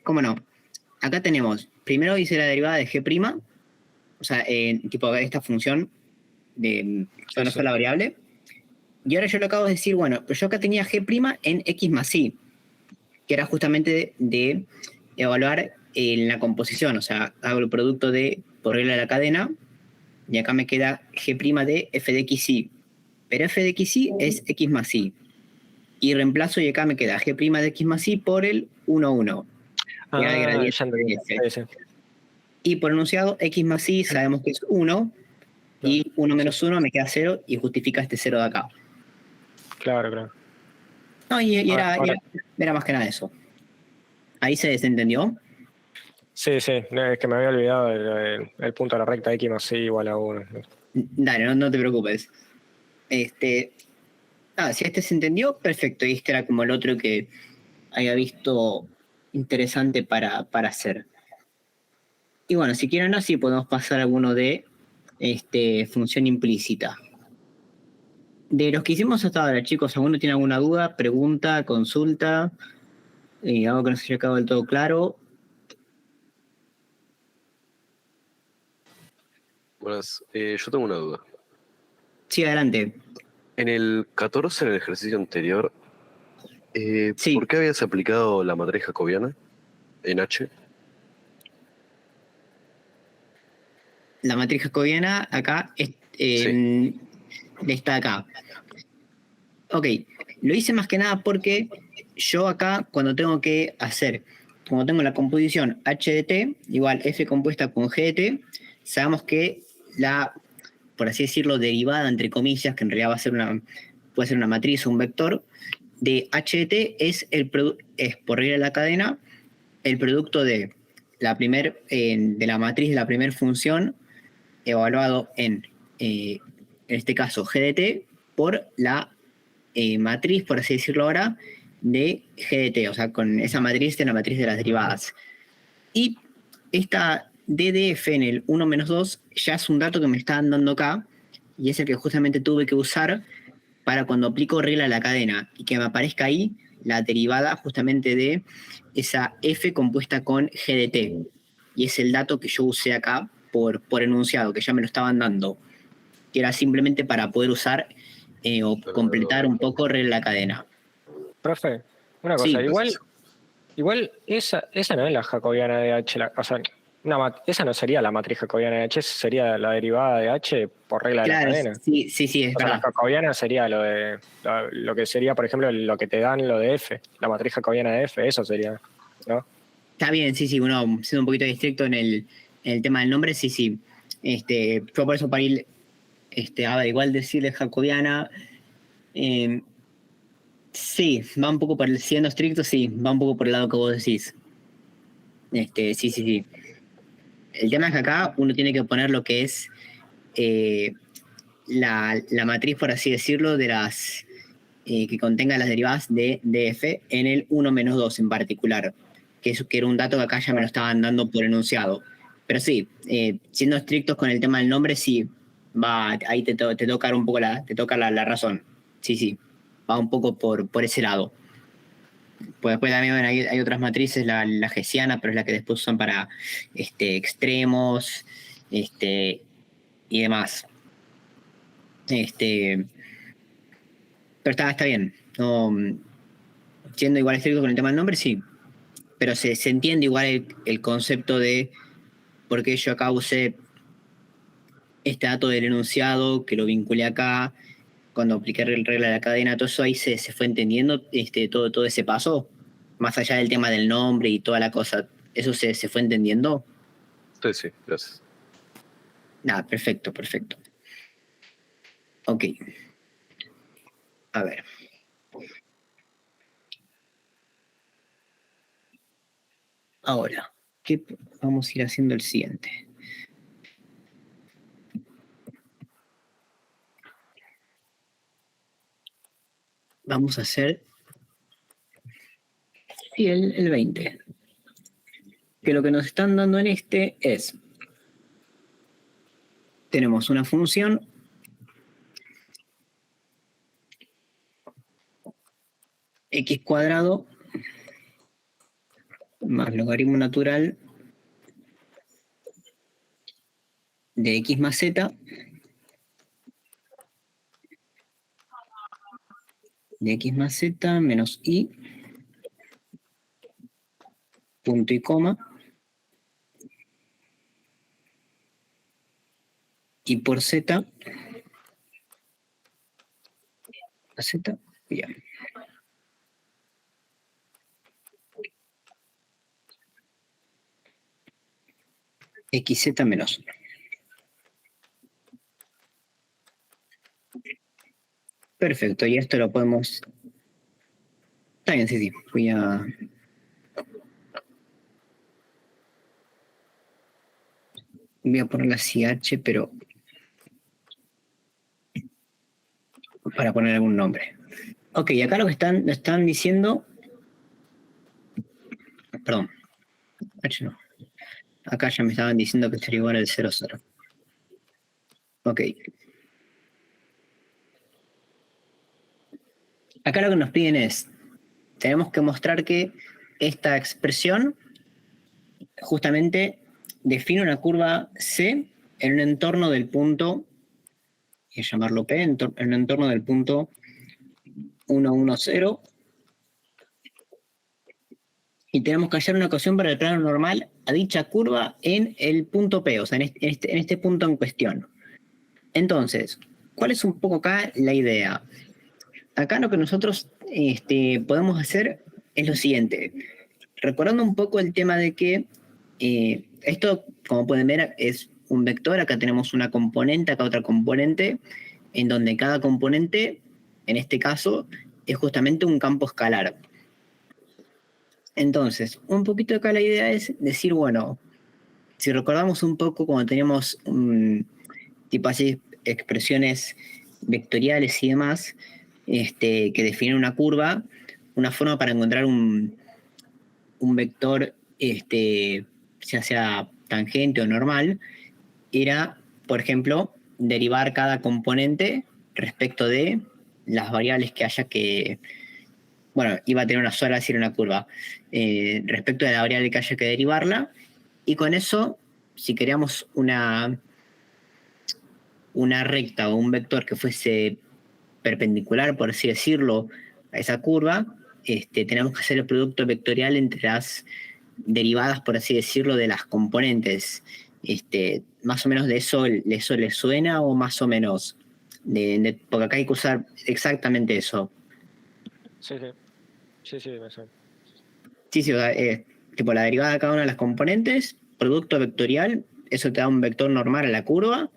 ¿Cómo no? Acá tenemos, primero hice la derivada de G', o sea, tipo esta función de una sola variable. Y ahora yo lo acabo de decir, bueno, pero yo acá tenía G' en X más Y, que era justamente de evaluar en la composición, o sea, hago el producto por regla de la cadena, y acá me queda G' de f de xy. Pero f de xy es X más Y. Y reemplazo y acá me queda G' de X más Y por el 1, 1. Y por enunciado, X más Y sabemos que es 1, y 1 menos 1 me queda 0 y justifica este 0 de acá. Claro. No, y era más que nada eso. ¿Ahí se desentendió? Sí, es que me había olvidado el punto de la recta X más Y igual a 1. Dale, no te preocupes. Si se entendió, perfecto. Y este era como el otro que había visto interesante para hacer. Y bueno, si quieren así podemos pasar a alguno de función implícita. De los que hicimos hasta ahora, chicos, ¿alguno tiene alguna duda, pregunta, consulta? Algo que no se haya quedado del todo claro. Buenas, yo tengo una duda. Sí, adelante. En el 14, en el ejercicio anterior, Sí. ¿por qué habías aplicado la matriz jacobiana en H? La matriz jacobiana acá está acá. Ok, lo hice más que nada porque yo acá cuando tengo la composición H de T igual F compuesta con G de T, sabemos que por así decirlo, derivada entre comillas, que en realidad puede ser una matriz o un vector, de H de T es por regla de la cadena el producto de la matriz de la primera función evaluado en este caso G de T por la matriz, por así decirlo ahora, de G de T, o sea, con esa matriz de la matriz de las derivadas. Y esta DDF en el 1 menos 2 ya es un dato que me están dando acá, y es el que justamente tuve que usar para cuando aplico regla a la cadena, y que me aparezca ahí la derivada justamente de esa F compuesta con G de T. Y es el dato que yo usé acá por enunciado, que ya me lo estaban dando, que era simplemente para poder usar o completar un poco regla la cadena. Profe, una cosa, igual esa no es la jacobiana de H, esa no sería la matriz jacobiana de H, sería la derivada de H por regla de la cadena. Sí, es verdad. La jacobiana sería lo que sería, por ejemplo, lo que te dan lo de F, la matriz jacobiana de F, eso sería, ¿no? Está bien, sí, uno siendo un poquito estricto en el tema del nombre, sí, sí. Yo por eso para ir, a ver, igual decirle jacobiana, sí, va un poco por el, siendo estricto, sí, va un poco por el lado que vos decís. Sí, sí, sí. El tema es que acá uno tiene que poner lo que es la matriz, por así decirlo, de las que contenga las derivadas de df en el 1 menos 2 en particular, que era un dato que acá ya me lo estaban dando por enunciado. Pero sí, siendo estrictos con el tema del nombre, sí, va, ahí te toca un poco te toca la razón. Sí, sí, va un poco por ese lado. Pues después también hay otras matrices, la hessiana, pero es la que después usan para extremos y demás. Pero está bien. No, siendo igual estricto con el tema del nombre, sí. Pero se entiende igual el concepto de por qué yo acá usé este dato del enunciado, que lo vinculé acá, cuando apliqué la regla de la cadena, todo eso ahí se fue entendiendo todo ese paso, más allá del tema del nombre y toda la cosa. ¿Eso se fue entendiendo? Sí, sí, gracias. Nada, perfecto, perfecto. Ok. A ver. Ahora, ¿qué vamos a ir haciendo el siguiente? Vamos a hacer el 20. Que lo que nos están dando en es, tenemos una función x cuadrado más logaritmo natural de x más z de x más z menos y punto y coma y por z bien. XZ menos. Perfecto, y esto lo podemos... Está bien, sí, sí. Voy a poner así H, pero para poner algún nombre. Ok, acá lo que están diciendo... Perdón, H no. Acá ya me estaban diciendo que esto era igual al 0, 0. Ok. Acá lo que nos piden es, tenemos que mostrar que esta expresión justamente define una curva C en un entorno del punto, y llamarlo P, en un entorno del punto 1, 1, 0, y tenemos que hallar una ecuación para el plano normal a dicha curva en el punto P, o sea, en este punto en cuestión. Entonces, ¿cuál es un poco acá la idea? Acá lo que nosotros podemos hacer es lo siguiente. Recordando un poco el tema de que esto, como pueden ver, es un vector. Acá tenemos una componente, acá otra componente, en donde cada componente, en este caso, es justamente un campo escalar. Entonces, un poquito acá la idea es decir, bueno, si recordamos un poco cuando teníamos tipo así expresiones vectoriales y demás, que definen una curva, una forma para encontrar un vector, ya sea tangente o normal, era, por ejemplo, derivar cada componente respecto de las variables que haya que, bueno, iba a tener una sola, decir una curva, respecto de la variable que haya que derivarla, y con eso, si queríamos una recta o un vector que fuese perpendicular, por así decirlo, a esa curva, tenemos que hacer el producto vectorial entre las derivadas, por así decirlo, de las componentes. Más o menos de eso le suena o más o menos, porque acá hay que usar exactamente eso. Sí, me suena. Sí, sí, tipo la derivada de cada una de las componentes producto vectorial, eso te da un vector normal a la curva,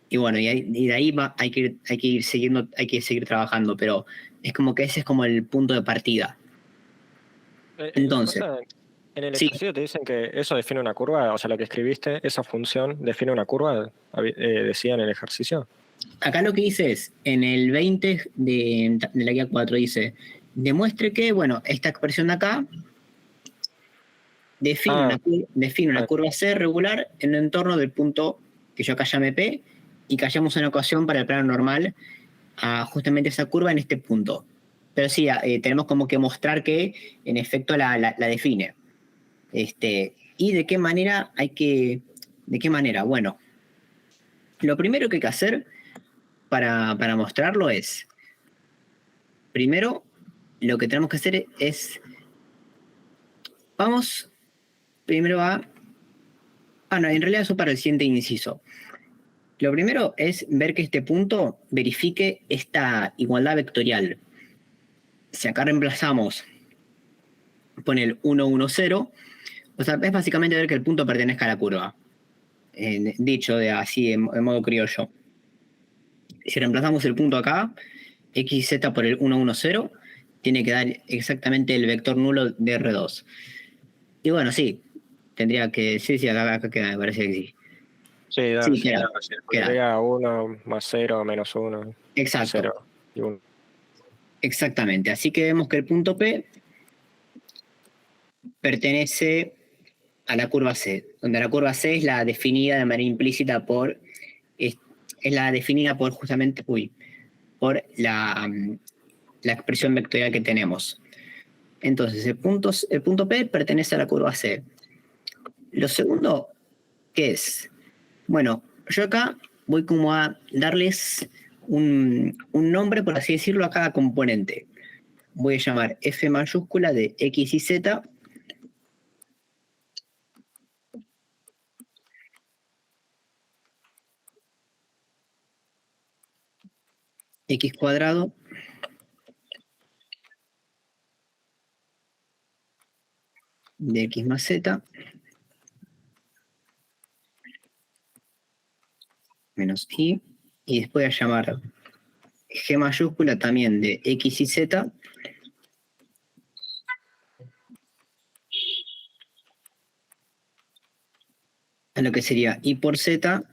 y bueno, y de ahí hay que ir siguiendo, hay que seguir trabajando, pero es como que ese es como el punto de partida. Entonces, en el sí, ejercicio te dicen que eso define una curva, o sea, lo que escribiste, esa función define una curva, decía en el ejercicio. acá lo que dice es, en el 20 de la guía 4 dice, demuestre que, bueno, esta expresión de acá define una curva C regular en el entorno del punto que yo acá llame P y que hallamos una ecuación para el plano normal a justamente esa curva en este punto. Pero sí, tenemos como que mostrar que en efecto la define. ¿Y de qué manera de qué manera? Bueno, lo primero que hay que hacer para mostrarlo es, primero, lo que tenemos que hacer es, vamos primero no, en realidad eso para el siguiente inciso. Lo primero es ver que este punto verifique esta igualdad vectorial. Si acá reemplazamos, pone el 1, 1, 0, o sea, es básicamente ver que el punto pertenezca a la curva. Dicho de así, en modo criollo. Si reemplazamos el punto acá, x y z por el 1, 1, 0, tiene que dar exactamente el vector nulo de R2. Y bueno, sí, tendría que... Sí, acá queda, me parece que sí. Sí, queda. 1 más 0 menos 1. Exacto. 0 y 1. Exactamente. Así que vemos que el punto P pertenece a la curva C, donde la curva C es la definida de manera implícita es la definida por justamente, por la expresión vectorial que tenemos. Entonces, el punto P pertenece a la curva C. Lo segundo, ¿qué es? Bueno, yo acá voy como a darles un nombre, por así decirlo, a cada componente. Voy a llamar F mayúscula de X y Z. X cuadrado de X más Z menos Y, y después a llamar G mayúscula también de X y Z a lo que sería Y por Z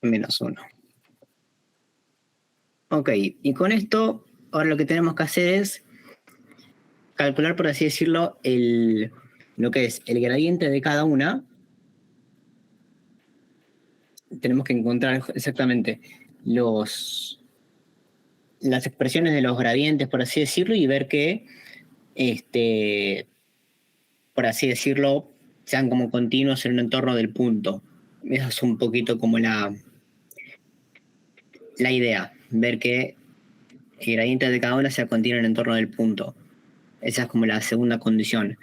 menos 1. Ok, y con esto, ahora lo que tenemos que hacer es calcular, por así decirlo, lo que es el gradiente de cada una. Tenemos que encontrar exactamente las expresiones de los gradientes, por así decirlo, y ver que, por así decirlo, sean como continuos en un entorno del punto. Eso es un poquito como la idea, ver que el gradiente de cada una sea continuo en el entorno del punto. Esa es como la segunda condición.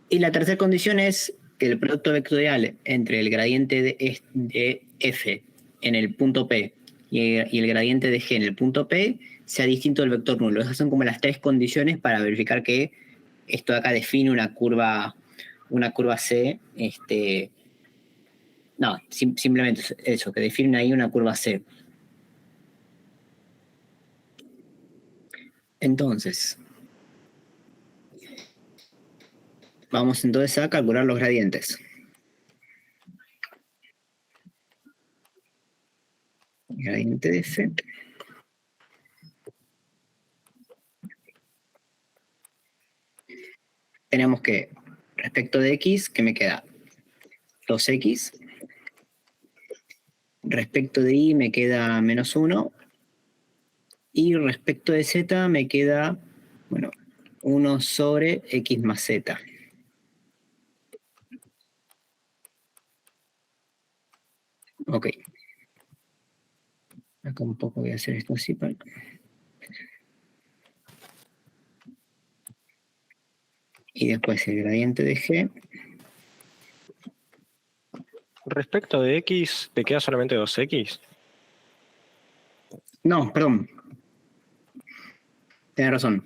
Y la tercera condición es que el producto vectorial entre el gradiente de f en el punto P y el gradiente de g en el punto P sea distinto del vector nulo. Esas son como las tres condiciones para verificar que esto de acá define una curva C. No, simplemente eso, que define ahí una curva C. Entonces, vamos entonces a calcular los gradientes. Gradiente de f. Tenemos que, respecto de x, que me queda 2x. Respecto de y me queda menos 1. Y respecto de z me queda, bueno, 1 sobre x más z. Ok. Acá un poco voy a hacer esto así para... Y después el gradiente de g. respecto de X, ¿te queda solamente 2X? No, perdón. Tienes razón.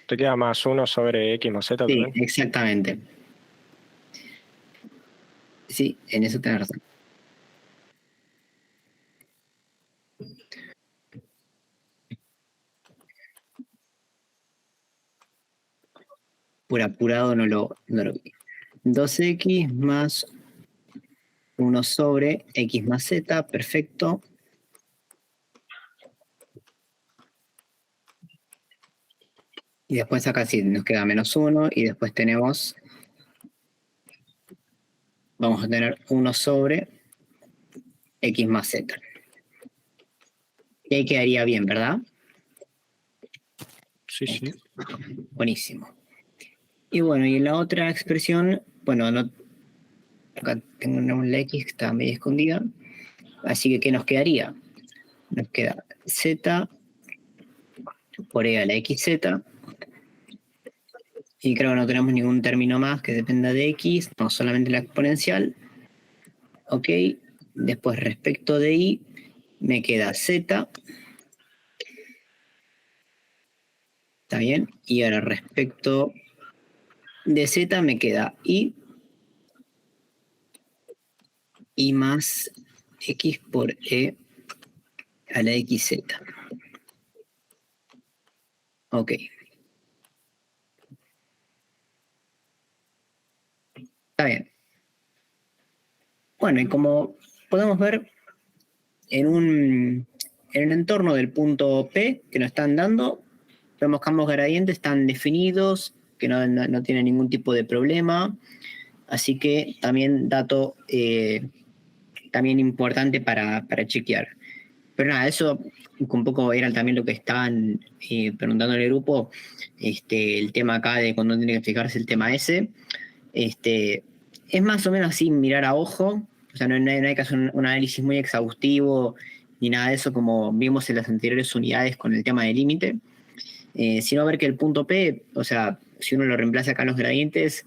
¿Te queda más 1 sobre X más Z Sí, también? exactamente. Sí, en eso tienes razón. Por apurado no lo vi. 2x más 1 sobre x más z, perfecto. Y después acá sí nos queda menos 1 y después tenemos, vamos a tener 1 sobre x más z. Y ahí quedaría bien, ¿verdad? Sí, sí. Buenísimo. Y bueno, y en la otra expresión, bueno, no, acá tenemos la x que está medio escondida. Así que, ¿qué nos quedaría? Nos queda z por e a la xz. Y creo que no tenemos ningún término más que dependa de x, no solamente la exponencial. Ok, después respecto de y, me queda z. ¿Está bien? Y ahora respecto de z me queda y más x por e a la xz. Ok. Está bien. Bueno, y como podemos ver, en el entorno del punto P que nos están dando, vemos que ambos gradientes están definidos, que no tienen ningún tipo de problema. Así que también dato también importante para chequear. Pero nada, eso un poco era también lo que estaban preguntando en el grupo. El tema acá de cuando tiene que fijarse el tema ese. Es más o menos así, mirar a ojo. O sea, no hay que hacer un análisis muy exhaustivo ni nada de eso como vimos en las anteriores unidades con el tema del límite. Sino ver que el punto P, o sea, si uno lo reemplaza acá en los gradientes,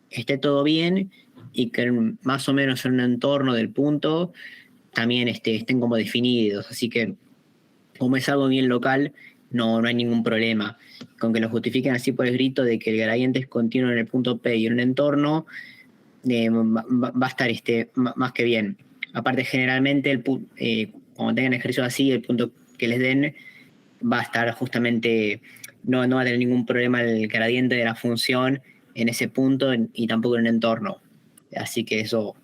esté todo bien y que más o menos en un entorno del punto también estén como definidos. Así que, como es algo bien local, no hay ningún problema. Con que lo justifiquen así por escrito de que el gradiente es continuo en el punto P y en un entorno, va a estar más que bien. Aparte, generalmente, cuando tengan ejercicios así, el punto que les den va a estar justamente, no va a tener ningún problema el gradiente de la función en ese punto y tampoco en el entorno. Así que eso,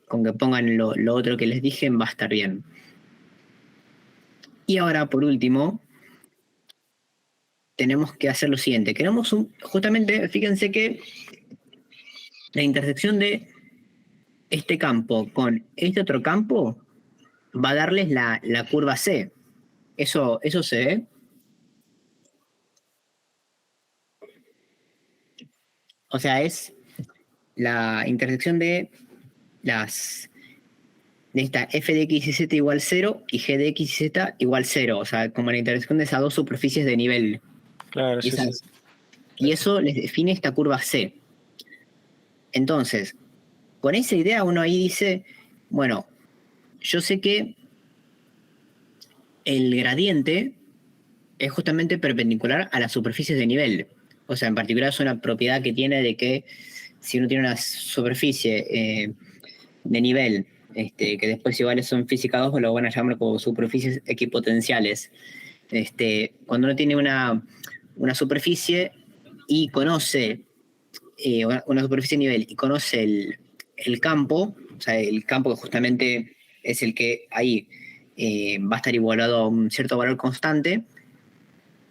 con que pongan lo otro que les dije, va a estar bien. Y ahora, por último, tenemos que hacer lo siguiente. Queremos justamente, fíjense que la intersección de este campo con este otro campo va a darles la curva C. Eso se ve. O sea, es la intersección de esta f de x y z igual 0 y g de x y z igual 0. O sea, como la intersección de esas dos superficies de nivel. Claro, sí, sí. Y eso les define esta curva C. Entonces, con esa idea uno ahí dice, bueno, yo sé que el gradiente es justamente perpendicular a las superficies de nivel. O sea, en particular es una propiedad que tiene de que si uno tiene una superficie de nivel, que después iguales son física 2, lo van a llamar como superficies equipotenciales. Cuando uno tiene una superficie y conoce una superficie de nivel y conoce el campo, o sea, el campo que justamente es el que ahí va a estar igualado a un cierto valor constante,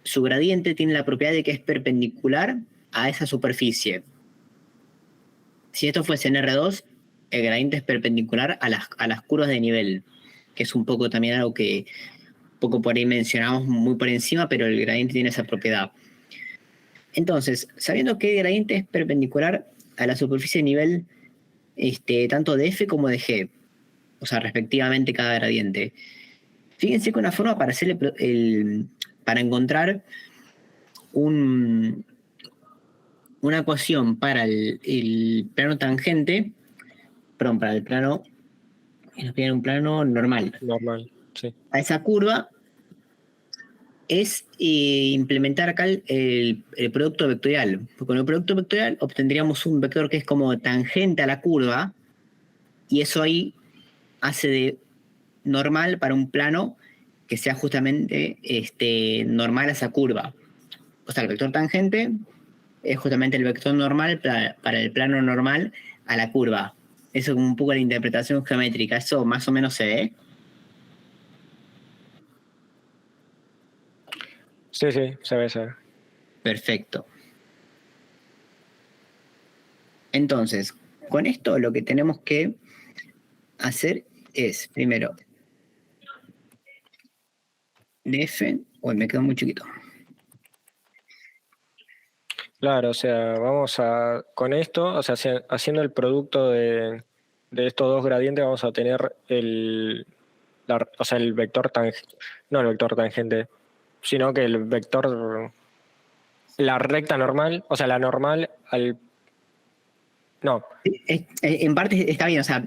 su gradiente tiene la propiedad de que es perpendicular a esa superficie. Si esto fuese en R2, el gradiente es perpendicular a las curvas de nivel, que es un poco también algo que poco por ahí mencionamos muy por encima, pero el gradiente tiene esa propiedad. Entonces, sabiendo que el gradiente es perpendicular a la superficie de nivel tanto de F como de G, o sea, respectivamente cada gradiente, fíjense que una forma para hacerle para encontrar una ecuación para el plano tangente perdón, para el plano, nos piden un plano normal. Normal, sí. A esa curva es implementar acá el producto vectorial. Con el producto vectorial obtendríamos un vector que es como tangente a la curva, y eso ahí hace de normal para un plano que sea justamente normal a esa curva. O sea, el vector tangente es justamente el vector normal para el plano normal a la curva. Eso es un poco la interpretación geométrica. Eso más o menos se ve. Sí, se ve. Perfecto. Entonces, con esto lo que tenemos que hacer es, primero, df, uy, me quedó muy chiquito. Claro, o sea, con esto, o sea, haciendo el producto de estos dos gradientes, vamos a tener el vector tangente, no el vector tangente, sino que el vector, la recta normal, o sea, la normal no. En parte está bien, o sea,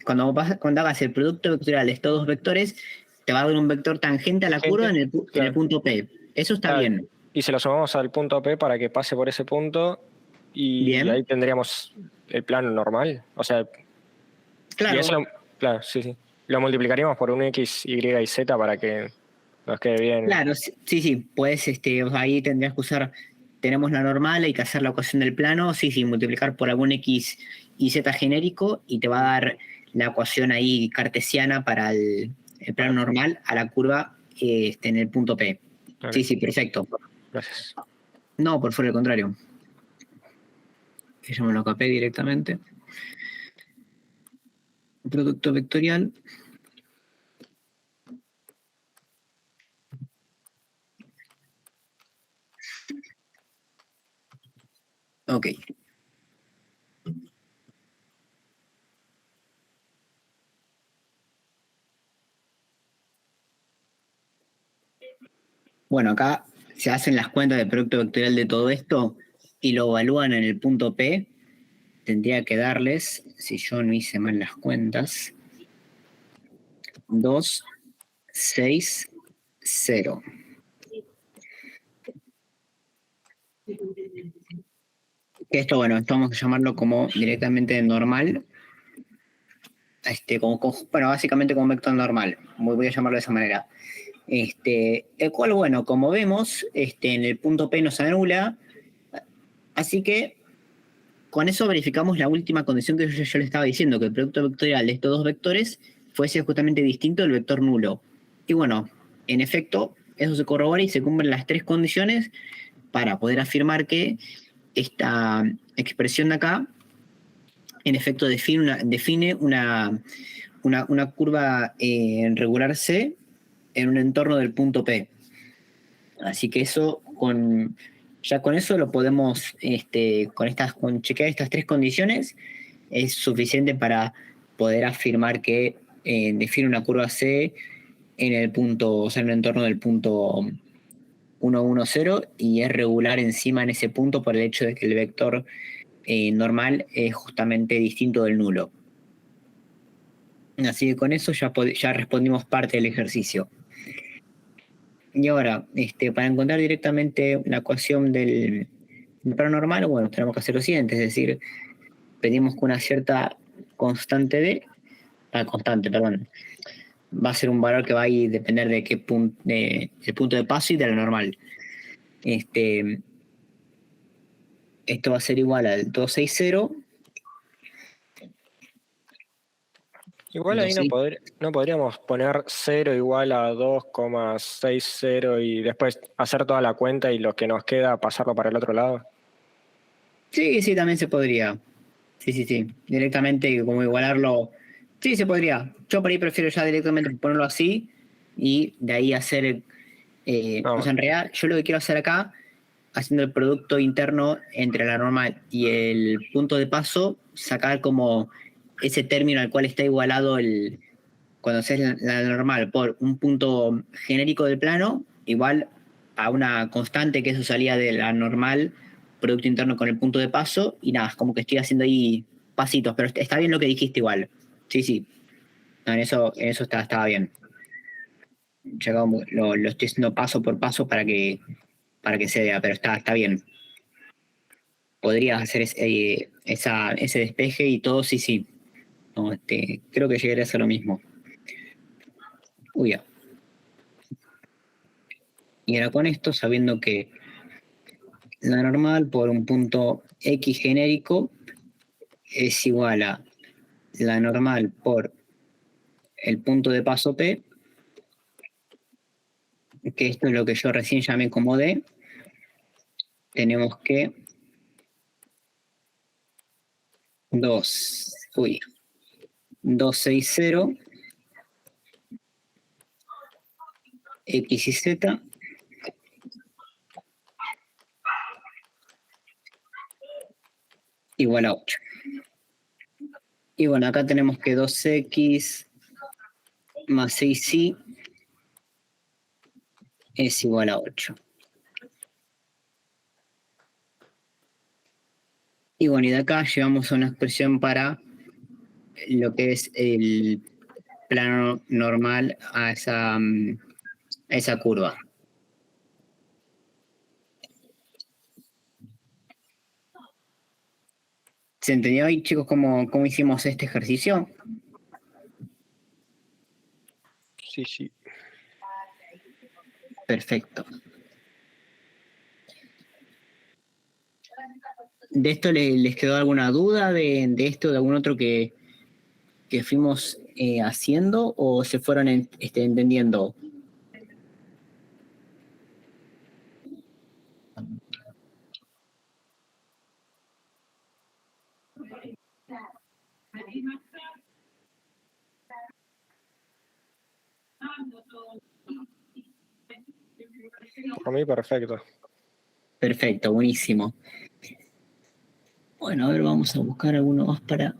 cuando hagas el producto vectorial de estos dos vectores, te va a dar un vector tangente a la curva en el punto P. Eso está bien. Y se lo sumamos al punto P para que pase por ese punto y Bien. ahí tendríamos el plano normal. O sea, claro. Y eso claro, sí. Lo multiplicaríamos por un X, Y y Z para que nos quede bien. Claro, sí. Pues o sea, ahí tendrías que usar, tenemos la normal, hay que hacer la ecuación del plano, sí, multiplicar por algún X y Z genérico y te va a dar la ecuación ahí cartesiana para el plano normal a la curva en el punto P. Okay. Sí, perfecto. Gracias. No, por fuera, al contrario. Yo me lo capé directamente. Producto vectorial. Ok. Bueno, acá se hacen las cuentas del producto vectorial de todo esto y lo evalúan en el punto P. Tendría que darles, si yo no hice mal las cuentas, 2, 6, 0. Esto, bueno, esto vamos a llamarlo como directamente normal. Bueno, básicamente como vector normal. Voy a llamarlo de esa manera. El cual, bueno, como vemos, en el punto P nos anula. Así que con eso verificamos la última condición que yo le estaba diciendo, que el producto vectorial de estos dos vectores fuese justamente distinto del vector nulo. Y bueno, en efecto, eso se corrobora y se cumplen las tres condiciones para poder afirmar que esta expresión de acá, en efecto, define una curva regular C en un entorno del punto P. Así que eso, ya con eso lo podemos, con chequear estas tres condiciones, es suficiente para poder afirmar que define una curva C en el punto, o sea, en el entorno del punto 1, 1, 0 y es regular encima en ese punto por el hecho de que el vector normal es justamente distinto del nulo. Así que con eso ya respondimos parte del ejercicio. Y ahora, para encontrar directamente la ecuación del plano normal, bueno, tenemos que hacer lo siguiente, es decir, pedimos que una cierta constante va a ser un valor que va a depender de qué punto, el punto de paso y de la normal. Esto va a ser igual al 260. Igual ahí no podríamos poner 0 igual a 2,60 y después hacer toda la cuenta y lo que nos queda pasarlo para el otro lado. Sí, también se podría. Sí. Directamente como igualarlo. Sí, se podría. Yo por ahí prefiero ya directamente ponerlo así y de ahí hacer... O sea, en realidad yo lo que quiero hacer acá, haciendo el producto interno entre la normal y el punto de paso, sacar como ese término al cual está igualado cuando haces la normal por un punto genérico del plano, igual a una constante que eso salía de la normal, producto interno con el punto de paso, y nada, como que estoy haciendo ahí pasitos, pero está bien lo que dijiste igual. Sí. No, en eso estaba bien. Lo estoy haciendo paso por paso para que se vea, pero está bien. Podrías hacer ese despeje y todo, sí. No, creo que llegaría a hacer lo mismo. Uy, ya. Y ahora con esto, sabiendo que la normal por un punto X genérico es igual a la normal por el punto de paso P, que esto es lo que yo recién llamé como D, tenemos que 260 X y Z igual a 8. Y bueno, acá tenemos que 2X más 6Y es igual a 8. Y bueno, y de acá llevamos a una expresión para lo que es el plano normal a esa curva. ¿Se entendió ahí, chicos, cómo hicimos este ejercicio? Sí. Perfecto. ¿De esto les quedó alguna duda de esto, de algún otro que fuimos haciendo, o se fueron entendiendo? Por mí, perfecto. Perfecto, buenísimo. Bueno, a ver, vamos a buscar alguno más para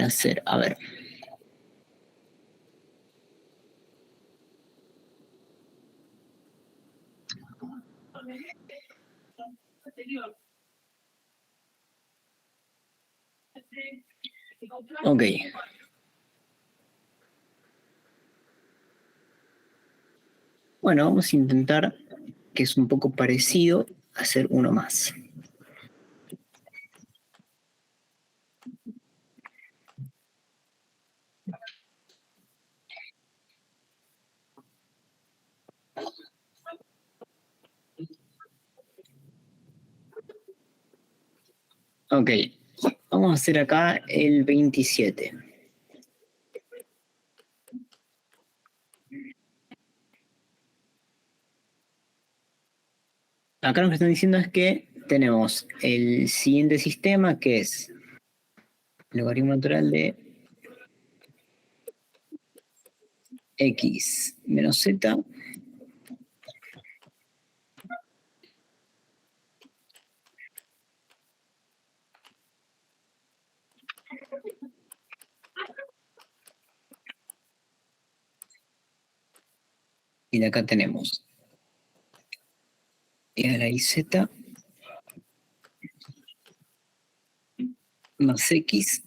hacer. A ver. Ok. Bueno, vamos a intentar, que es un poco parecido, hacer uno más. Ok, vamos a hacer acá el 27. Acá lo que están diciendo es que tenemos el siguiente sistema, que es el logaritmo natural de x menos z y de acá tenemos y a la iz más x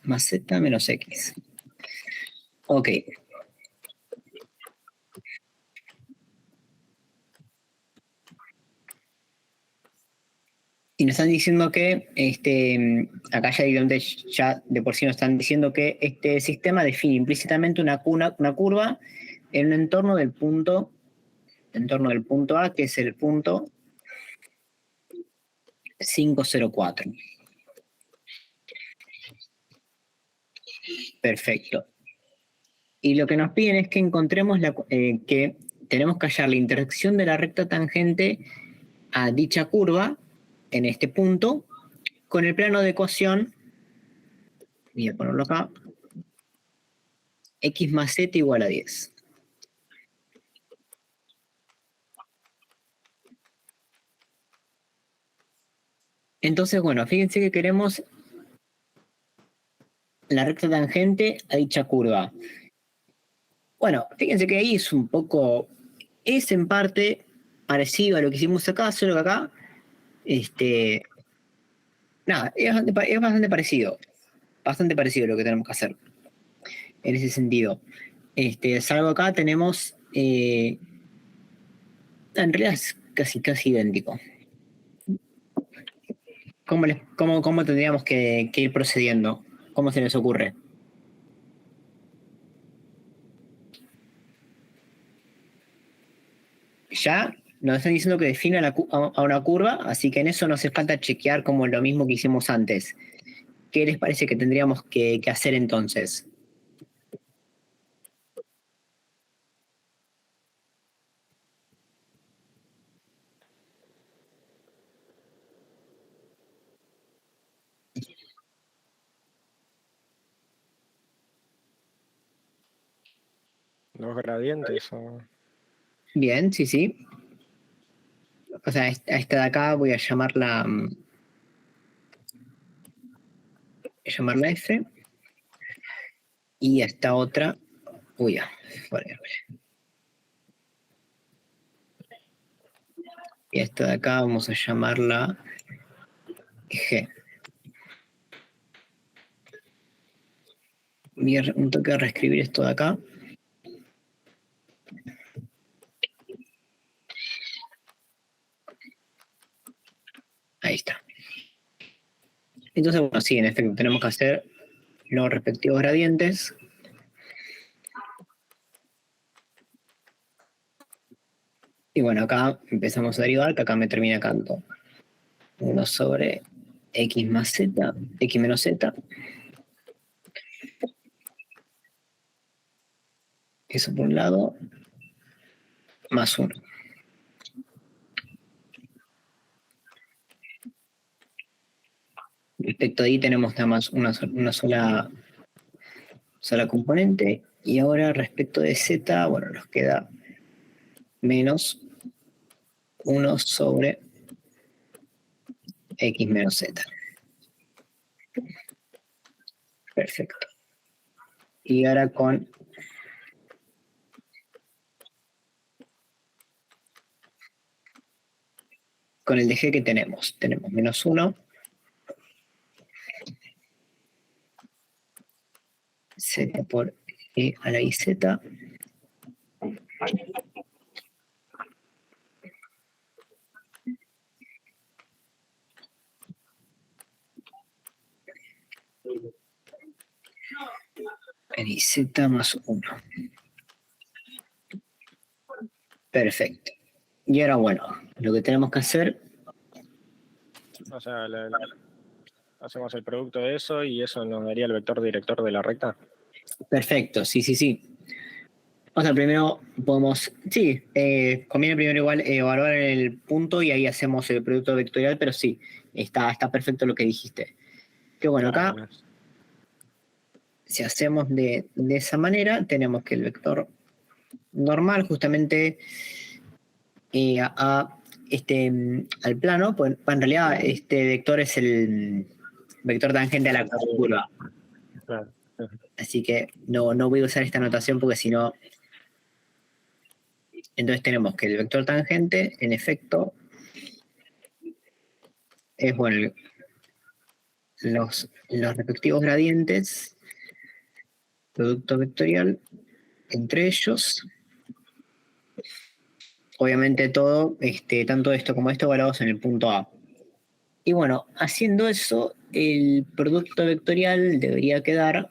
más z menos x. Ok. Y nos están diciendo que acá ya de por sí nos están diciendo que este sistema define implícitamente una curva en un entorno del punto A, que es el punto 504. Perfecto. Y lo que nos piden es que encontremos que tenemos que hallar la intersección de la recta tangente a dicha curva en este punto con el plano de ecuación, voy a ponerlo acá, x más z igual a 10. Entonces, bueno, fíjense que queremos la recta tangente a dicha curva. Bueno, fíjense que ahí es en parte parecido a lo que hicimos acá, solo que acá Nada, es bastante parecido lo que tenemos que hacer en ese sentido. Salvo acá tenemos, en realidad es casi idéntico. ¿Cómo tendríamos que ir procediendo? ¿Cómo se les ocurre? Ya nos están diciendo que define a una curva, así que en eso no hace falta chequear como lo mismo que hicimos antes. ¿Qué les parece que tendríamos que hacer entonces? Los gradientes. Bien, sí. O sea, a esta de acá voy a llamarla F. Y a esta otra, y a esta de acá vamos a llamarla G. Voy a un toque de reescribir esto de acá. Ahí está. Entonces, bueno, sí, en efecto, tenemos que hacer los respectivos gradientes. Y bueno, acá empezamos a derivar, que acá me termina canto 1 sobre x más z, x menos z. Eso por un lado, más 1. Respecto a ahí tenemos nada más una sola componente. Y ahora respecto de z, bueno, nos queda menos 1 sobre x menos z. Perfecto. Y ahora con el de g que tenemos menos 1 z por e a la iz. En iz más 1. Perfecto. Y ahora, bueno, lo que tenemos que hacer... O sea, hacemos el producto de eso y eso nos daría el vector director de la recta. Perfecto, sí. O sea, primero podemos... Sí, conviene primero igual evaluar el punto y ahí hacemos el producto vectorial, pero sí, está perfecto lo que dijiste. Que bueno, acá, si hacemos de esa manera, tenemos que el vector normal justamente al plano, pues en realidad este vector es el vector tangente a la curva. Claro. Así que no voy a usar esta notación porque si no... Entonces tenemos que el vector tangente, en efecto, es bueno, los respectivos gradientes, producto vectorial, entre ellos. Obviamente todo, tanto esto como esto, evaluados en el punto A. Y bueno, haciendo eso, el producto vectorial debería quedar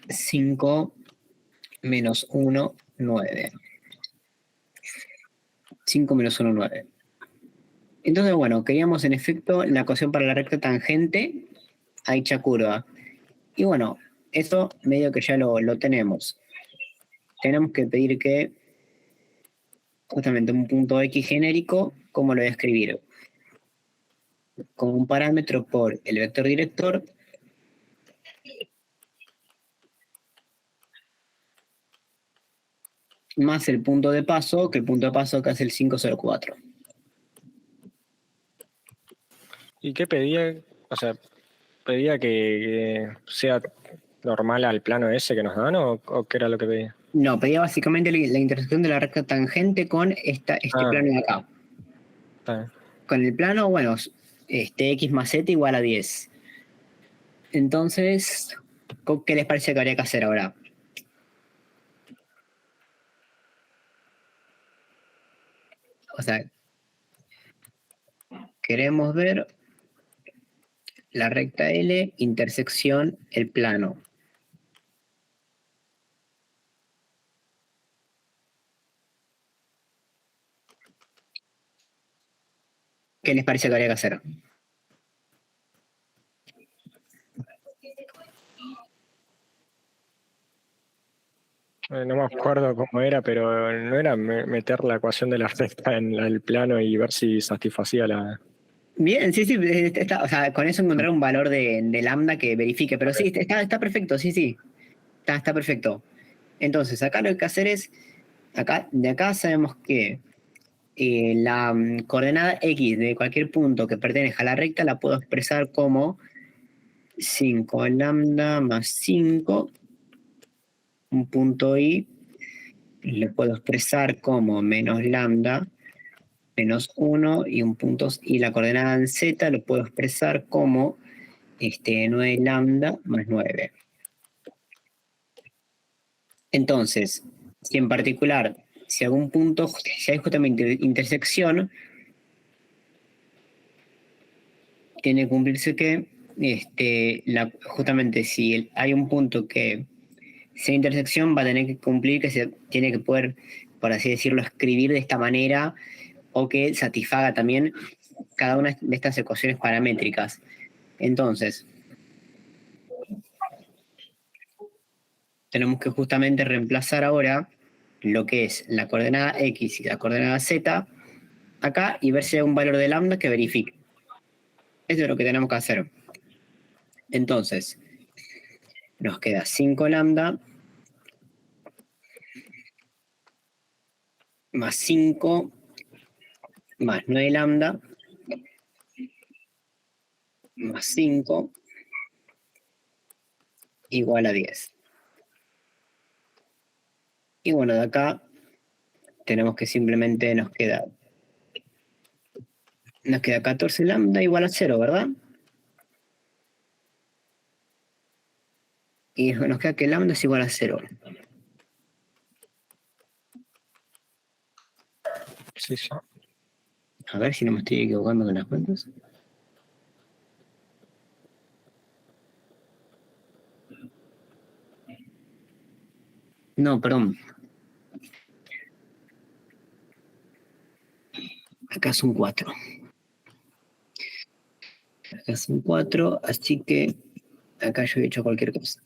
5 menos 1, 9. 5 menos 1, 9. Entonces, bueno, queríamos en efecto la ecuación para la recta tangente a dicha curva. Y bueno, eso medio que ya lo tenemos. Tenemos que pedir que justamente un punto X genérico, ¿cómo lo voy a escribir? Con un parámetro por el vector director más el punto de paso, que el punto de paso acá es el 504. ¿Y qué pedía? O sea, ¿pedía que sea normal al plano ese que nos dan o qué era lo que pedía? No, pedía básicamente la intersección de la recta tangente con este plano de acá. Está bien. con el plano, bueno, x más z igual a 10. Entonces, ¿qué les parece que habría que hacer ahora? O sea, queremos ver la recta L, intersección, el plano. ¿Qué les parece que habría que hacer? No me acuerdo cómo era, pero no era meter la ecuación de la recta en el plano y ver si satisfacía la... Bien, sí, o sea, con eso encontrar un valor de lambda que verifique, pero sí, está perfecto, sí, está perfecto. Entonces, acá lo que hay que hacer es, de acá sabemos que la coordenada x de cualquier punto que pertenezca a la recta la puedo expresar como 5 lambda más 5, un punto y, le puedo expresar como menos lambda menos 1 y un punto, y la coordenada en z lo puedo expresar como 9 lambda más 9. Entonces, si en particular, si algún punto, si hay justamente intersección, tiene que cumplirse que justamente si hay un punto que sea intersección, va a tener que cumplir que se tiene que poder, por así decirlo, escribir de esta manera o que satisfaga también cada una de estas ecuaciones paramétricas. Entonces, tenemos que justamente reemplazar ahora lo que es la coordenada x y la coordenada z acá y ver si hay un valor de lambda que verifique. Eso es lo que tenemos que hacer. Entonces, nos queda 5 lambda más 5 más 9 lambda más 5 igual a 10. Y bueno, de acá tenemos que simplemente nos queda 14 lambda igual a 0, ¿verdad? Y nos queda que lambda es igual a 0. Sí, sí. A ver si no me estoy equivocando con las cuentas. No, perdón. Acá son 4. Acá son 4, así que acá yo he hecho cualquier cosa.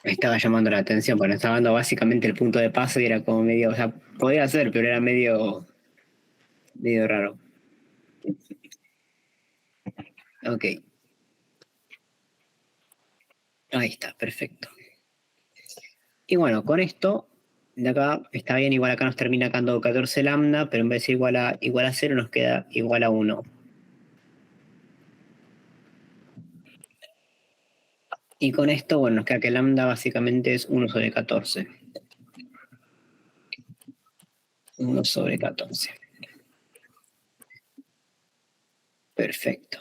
Me estaba llamando la atención, porque estaba dando básicamente el punto de paso y era como medio, o sea, podía ser, pero era medio raro. Ok. Ahí está, perfecto. Y bueno, con esto, de acá está bien, igual acá nos termina dando 14 lambda, pero en vez de ser igual a 0 nos queda igual a 1. Y con esto, bueno, nos queda que lambda básicamente es 1 sobre 14. 1 sobre 14. Perfecto.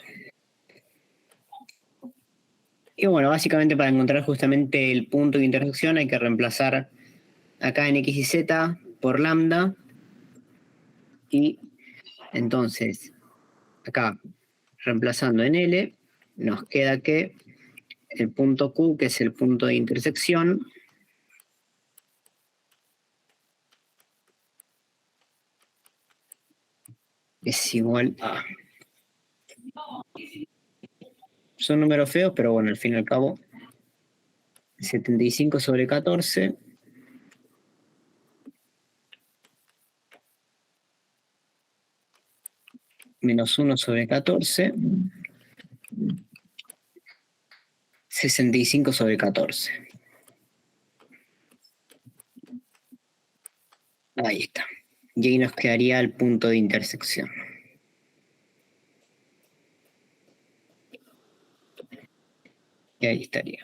Y bueno, básicamente para encontrar justamente el punto de intersección hay que reemplazar acá en x y z por lambda. Y entonces, acá, reemplazando en L, nos queda que el punto Q, que es el punto de intersección, es igual a... Son números feos, pero bueno, al fin y al cabo, 75 sobre 14 menos 1 sobre 14, 65 sobre 14. Ahí está. Y ahí nos quedaría el punto de intersección. Y ahí estaría.